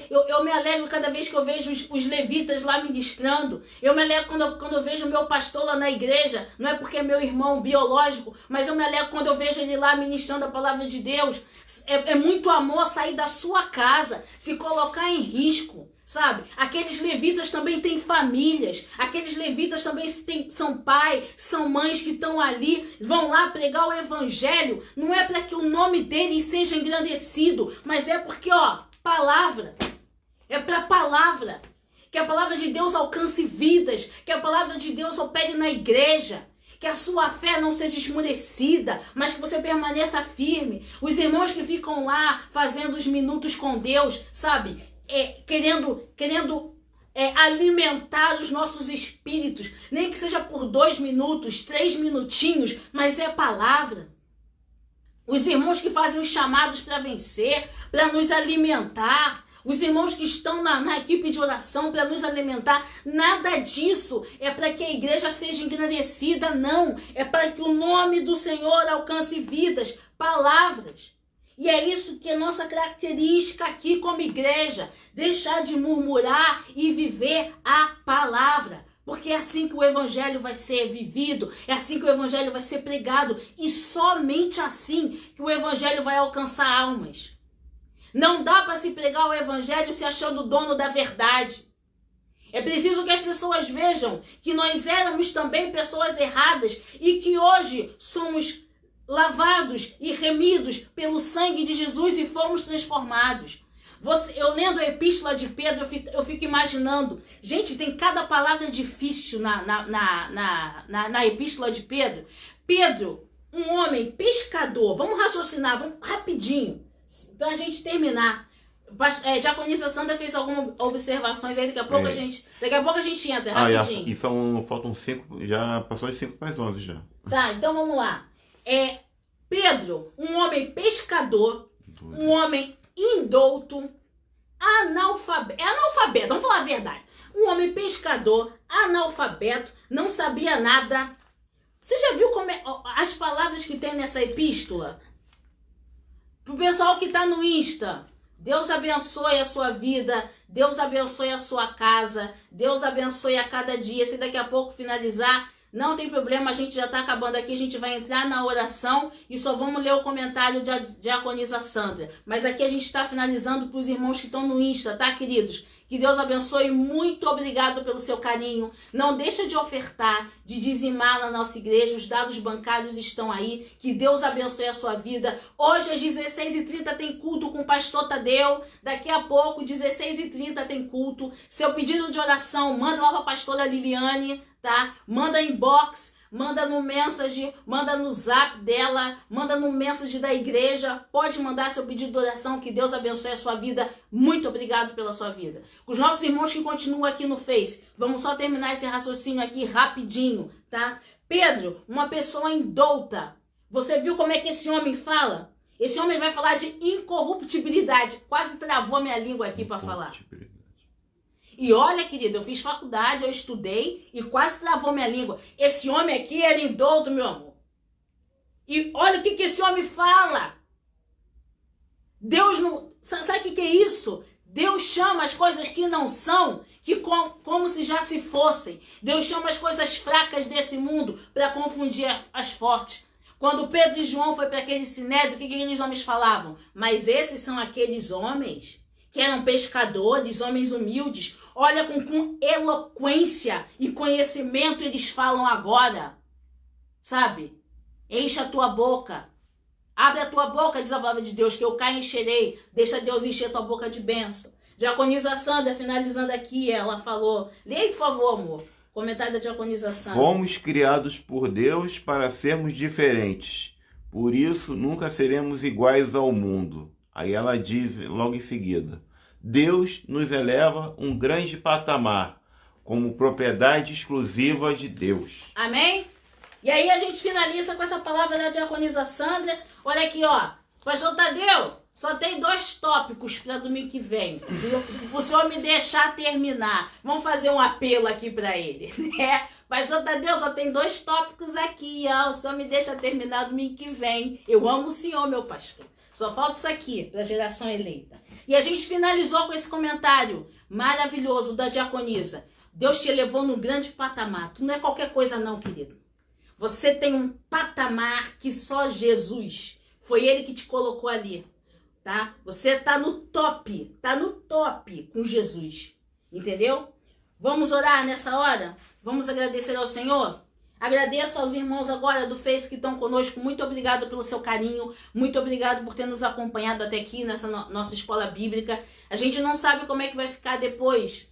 eu me alegro cada vez que eu vejo os levitas lá ministrando. Eu me alegro quando eu vejo o meu pastor lá na igreja, não é porque é meu irmão biológico, mas eu me alegro quando eu vejo ele lá ministrando a palavra de Deus. É muito amor sair da sua casa, se colocar em risco. Sabe? Aqueles levitas também têm famílias. Aqueles levitas também são pais, são mães que estão ali, vão lá pregar o evangelho. Não é para que o nome deles seja engrandecido, mas é porque, palavra. É para palavra. Que a palavra de Deus alcance vidas. Que a palavra de Deus opere na igreja. Que a sua fé não seja esmorecida, mas que você permaneça firme. Os irmãos que ficam lá fazendo os minutos com Deus, sabe? Querendo alimentar os nossos espíritos, nem que seja por 2 minutos, 3 minutinhos, mas é palavra. Os irmãos que fazem os chamados para vencer, para nos alimentar. os irmãos que estão na equipe de oração para nos alimentar, nada disso é para que a igreja seja engrandecida, não. É para que o nome do Senhor alcance vidas, palavras. E é isso que é nossa característica aqui como igreja, deixar de murmurar e viver a palavra. Porque é assim que o evangelho vai ser vivido, é assim que o evangelho vai ser pregado e somente assim que o evangelho vai alcançar almas. Não dá para se pregar o evangelho se achando dono da verdade. É preciso que as pessoas vejam que nós éramos também pessoas erradas e que hoje somos lavados e remidos pelo sangue de Jesus e fomos transformados. Eu lendo a epístola de Pedro, eu fico imaginando, gente, tem cada palavra difícil na epístola de Pedro. Pedro, um homem pescador, vamos raciocinar, vamos rapidinho, para a gente terminar. Diaconisa Sandra fez algumas observações aí, daqui a pouco a gente entra, rapidinho. Faltam 5, já passou de 5 para as 11 já. Tá, então vamos lá. Pedro, um homem pescador, um homem indouto, analfabeto, vamos falar a verdade. Um homem pescador, analfabeto, não sabia nada. Você já viu como as palavras que tem nessa epístola? Pro pessoal que tá no Insta, Deus abençoe a sua vida, Deus abençoe a sua casa, Deus abençoe a cada dia. Se daqui a pouco finalizar, não tem problema, a gente já está acabando aqui, a gente vai entrar na oração e só vamos ler o comentário de Diaconisa Sandra. Mas aqui a gente está finalizando para os irmãos que estão no Insta, tá, queridos? Que Deus abençoe, muito obrigado pelo seu carinho. Não deixa de ofertar, de dizimar na nossa igreja, os dados bancários estão aí. Que Deus abençoe a sua vida. Hoje às 16h30 tem culto com o pastor Tadeu. Daqui a pouco, 16h30 tem culto. Seu pedido de oração, manda lá para a pastora Liliane, tá? Manda inbox, manda no message, manda no zap dela, manda no message da igreja. Pode mandar seu pedido de oração, que Deus abençoe a sua vida. Muito obrigado pela sua vida. Os nossos irmãos que continuam aqui no Face, vamos só terminar esse raciocínio aqui rapidinho, tá? Pedro, uma pessoa indouta. Você viu como é que esse homem fala? Esse homem vai falar de incorruptibilidade. Quase travou minha língua aqui para falar. E olha, querido, eu fiz faculdade, eu estudei e quase travou minha língua. Esse homem aqui era indouto, meu amor. E olha o que esse homem fala. Deus não... Sabe o que é isso? Deus chama as coisas que não são, como se já se fossem. Deus chama as coisas fracas desse mundo para confundir as fortes. Quando Pedro e João foi para aquele sinédrio, o que aqueles homens falavam? Mas esses são aqueles homens que eram pescadores, homens humildes. Olha com eloquência e conhecimento eles falam agora. Sabe? Enche a tua boca. Abre a tua boca, diz a palavra de Deus, que eu cá encherei. Deixa Deus encher tua boca de bênção. Diaconisa Sandra, finalizando aqui, ela falou... Lê aí, por favor, amor. Comentário da Diaconisa Sandra. Fomos criados por Deus para sermos diferentes. Por isso, nunca seremos iguais ao mundo. Aí ela diz logo em seguida... Deus nos eleva um grande patamar, como propriedade exclusiva de Deus. Amém? E aí a gente finaliza com essa palavra da Diaconisa Sandra. Olha aqui, ó. Pastor Tadeu, só tem 2 tópicos para domingo que vem. Se o senhor me deixar terminar, vamos fazer um apelo aqui para ele. Pastor Tadeu, só tem 2 tópicos aqui, ó. O senhor me deixa terminar domingo que vem. Eu amo o senhor, meu pastor. Só falta isso aqui para a geração eleita. E a gente finalizou com esse comentário maravilhoso da Diaconisa. Deus te elevou num grande patamar. Tu não é qualquer coisa não, querido. Você tem um patamar que só Jesus. Foi Ele que te colocou ali, tá? Você tá no top com Jesus. Entendeu? Vamos orar nessa hora? Vamos agradecer ao Senhor? Agradeço aos irmãos agora do Face que estão conosco. Muito obrigado pelo seu carinho. Muito obrigado por ter nos acompanhado até aqui nessa nossa escola bíblica. A gente não sabe como é que vai ficar depois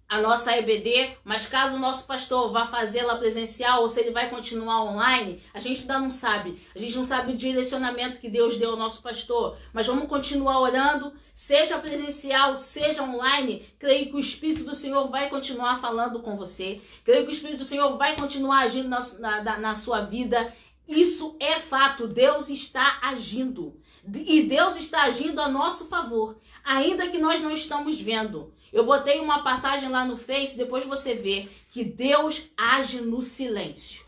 a nossa EBD, mas caso o nosso pastor vá fazê-la presencial ou se ele vai continuar online, a gente ainda não sabe. A gente não sabe o direcionamento que Deus deu ao nosso pastor, mas vamos continuar orando, seja presencial, seja online. Creio que o Espírito do Senhor vai continuar falando com você. Creio que o Espírito do Senhor vai continuar agindo na sua vida. Isso é fato, Deus está agindo. E Deus está agindo a nosso favor. ainda que nós não estamos vendo. Eu botei uma passagem lá no Face, depois você vê que Deus age no silêncio.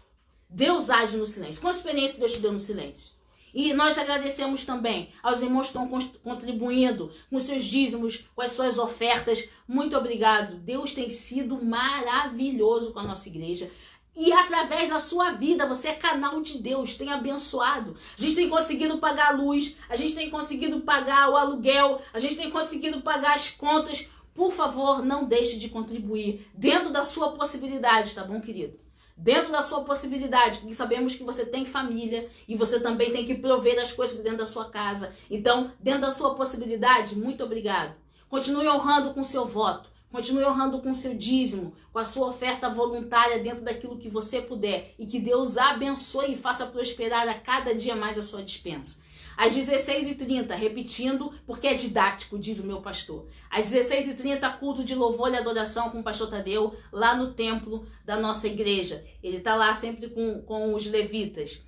Deus age no silêncio. Quanta experiência Deus te deu no silêncio? E nós agradecemos também aos irmãos que estão contribuindo com seus dízimos, com as suas ofertas. Muito obrigado. Deus tem sido maravilhoso com a nossa igreja. E através da sua vida, você é canal de Deus, tem abençoado. A gente tem conseguido pagar a luz, a gente tem conseguido pagar o aluguel, a gente tem conseguido pagar as contas. Por favor, não deixe de contribuir dentro da sua possibilidade, tá bom, querido? Dentro da sua possibilidade, porque sabemos que você tem família e você também tem que prover as coisas dentro da sua casa. Então, dentro da sua possibilidade, muito obrigado. Continue honrando com seu voto, continue honrando com seu dízimo, com a sua oferta voluntária dentro daquilo que você puder. E que Deus abençoe e faça prosperar a cada dia mais a sua despensa. Às 16h30, repetindo, porque é didático, diz o meu pastor. Às 16h30, culto de louvor e adoração com o pastor Tadeu, lá no templo da nossa igreja. Ele está lá sempre com os levitas.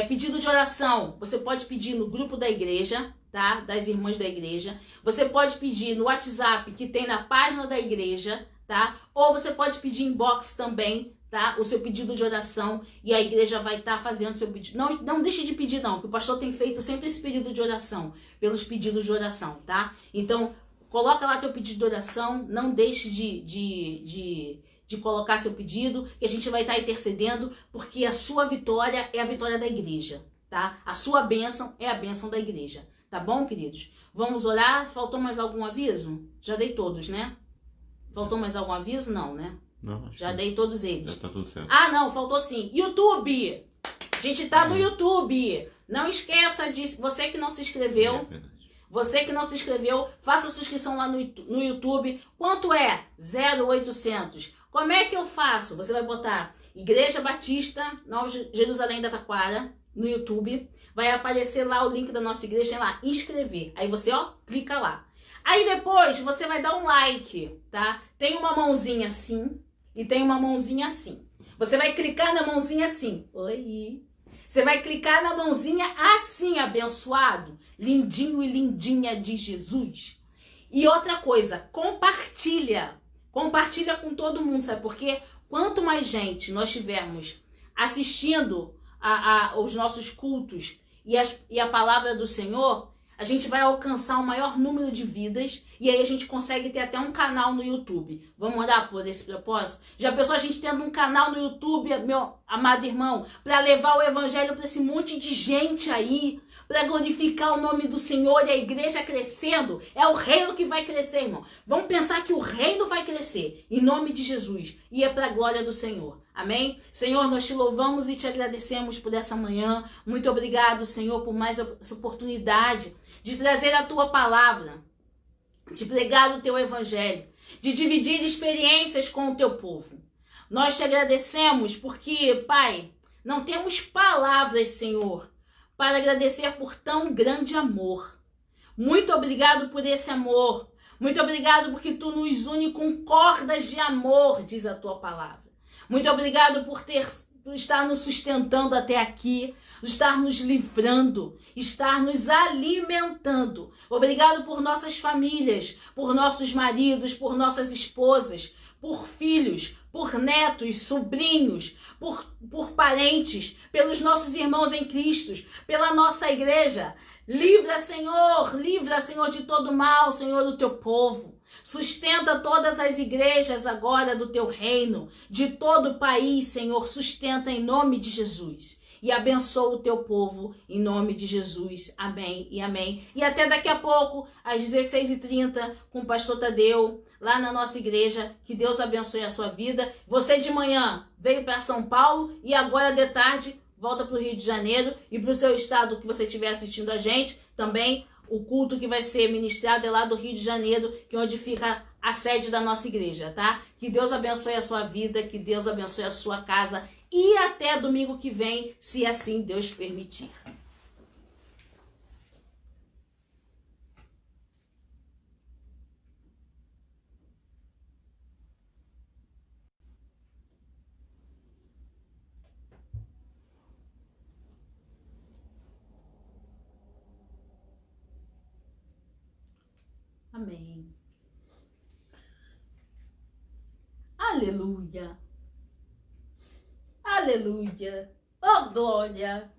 Pedido de oração, você pode pedir no grupo da igreja, tá? Das irmãs da igreja. Você pode pedir no WhatsApp, que tem na página da igreja, tá? Ou você pode pedir inbox também, tá? O seu pedido de oração, e a igreja vai estar fazendo o seu pedido. Não deixe de pedir não, que o pastor tem feito sempre esse pedido de oração, pelos pedidos de oração, tá? Então, coloca lá teu pedido de oração, não deixe de colocar seu pedido, que a gente vai estar intercedendo, porque a sua vitória é a vitória da igreja, tá? A sua bênção é a bênção da igreja, tá bom, queridos? Vamos orar? Faltou mais algum aviso? Já dei todos, né? Faltou mais algum aviso? Não, né? Não, já dei todos eles. Já tá tudo certo. Ah, não, faltou sim. YouTube! A gente tá no YouTube. Não esqueça disso. Você que não se inscreveu, faça sua inscrição lá no YouTube. Quanto é? 0800. Como é que eu faço? Você vai botar Igreja Batista Nova Jerusalém da Taquara no YouTube. Vai aparecer lá o link da nossa igreja, tem lá, inscrever. Aí você, ó, clica lá. Aí depois você vai dar um like, tá? Tem uma mãozinha assim e tem uma mãozinha assim. Você vai clicar na mãozinha assim. Oi. Você vai clicar na mãozinha assim, abençoado. Lindinho e lindinha de Jesus. E outra coisa, compartilha. Compartilha com todo mundo, sabe? Porque quanto mais gente nós tivermos assistindo os nossos cultos e a palavra do Senhor, a gente vai alcançar o maior número de vidas e aí a gente consegue ter até um canal no YouTube. Vamos orar por esse propósito? Já pensou a gente tendo um canal no YouTube, meu amado irmão, para levar o evangelho para esse monte de gente aí, para glorificar o nome do Senhor e a igreja crescendo? É o reino que vai crescer, irmão. Vamos pensar que o reino vai crescer em nome de Jesus e é para a glória do Senhor. Amém? Senhor, nós te louvamos e te agradecemos por essa manhã. Muito obrigado, Senhor, por mais essa oportunidade de trazer a tua palavra, de pregar o teu evangelho, de dividir experiências com o teu povo. Nós te agradecemos porque, Pai, não temos palavras, Senhor, para agradecer por tão grande amor. Muito obrigado por esse amor. Muito obrigado porque tu nos une com cordas de amor, diz a tua palavra. Muito obrigado por estar nos sustentando até aqui, estar nos livrando, estar nos alimentando. Obrigado por nossas famílias, por nossos maridos, por nossas esposas, por filhos, por netos, sobrinhos, por parentes, pelos nossos irmãos em Cristo, pela nossa igreja. Livra, Senhor, de todo mal, Senhor, do teu povo. Sustenta todas as igrejas agora do teu reino, de todo o país, Senhor, sustenta em nome de Jesus. E abençoa o teu povo em nome de Jesus. Amém e amém. E até daqui a pouco, às 16h30, com o pastor Tadeu, lá na nossa igreja. Que Deus abençoe a sua vida. Você de manhã veio para São Paulo e agora de tarde volta para o Rio de Janeiro e para o seu estado que você estiver assistindo a gente. Também o culto que vai ser ministrado é lá do Rio de Janeiro, que é onde fica a sede da nossa igreja, tá? Que Deus abençoe a sua vida, que Deus abençoe a sua casa. E até domingo que vem, se assim Deus permitir. Amém. Aleluia. Aleluia. Oh, glória.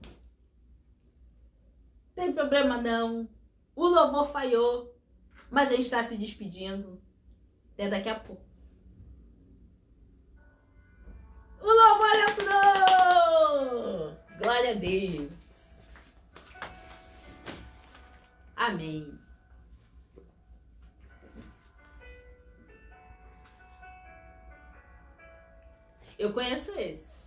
Tem problema não. O louvor falhou. Mas a gente está se despedindo. Até daqui a pouco. O louvor entrou! Glória a Deus. Amém. Eu conheço esse.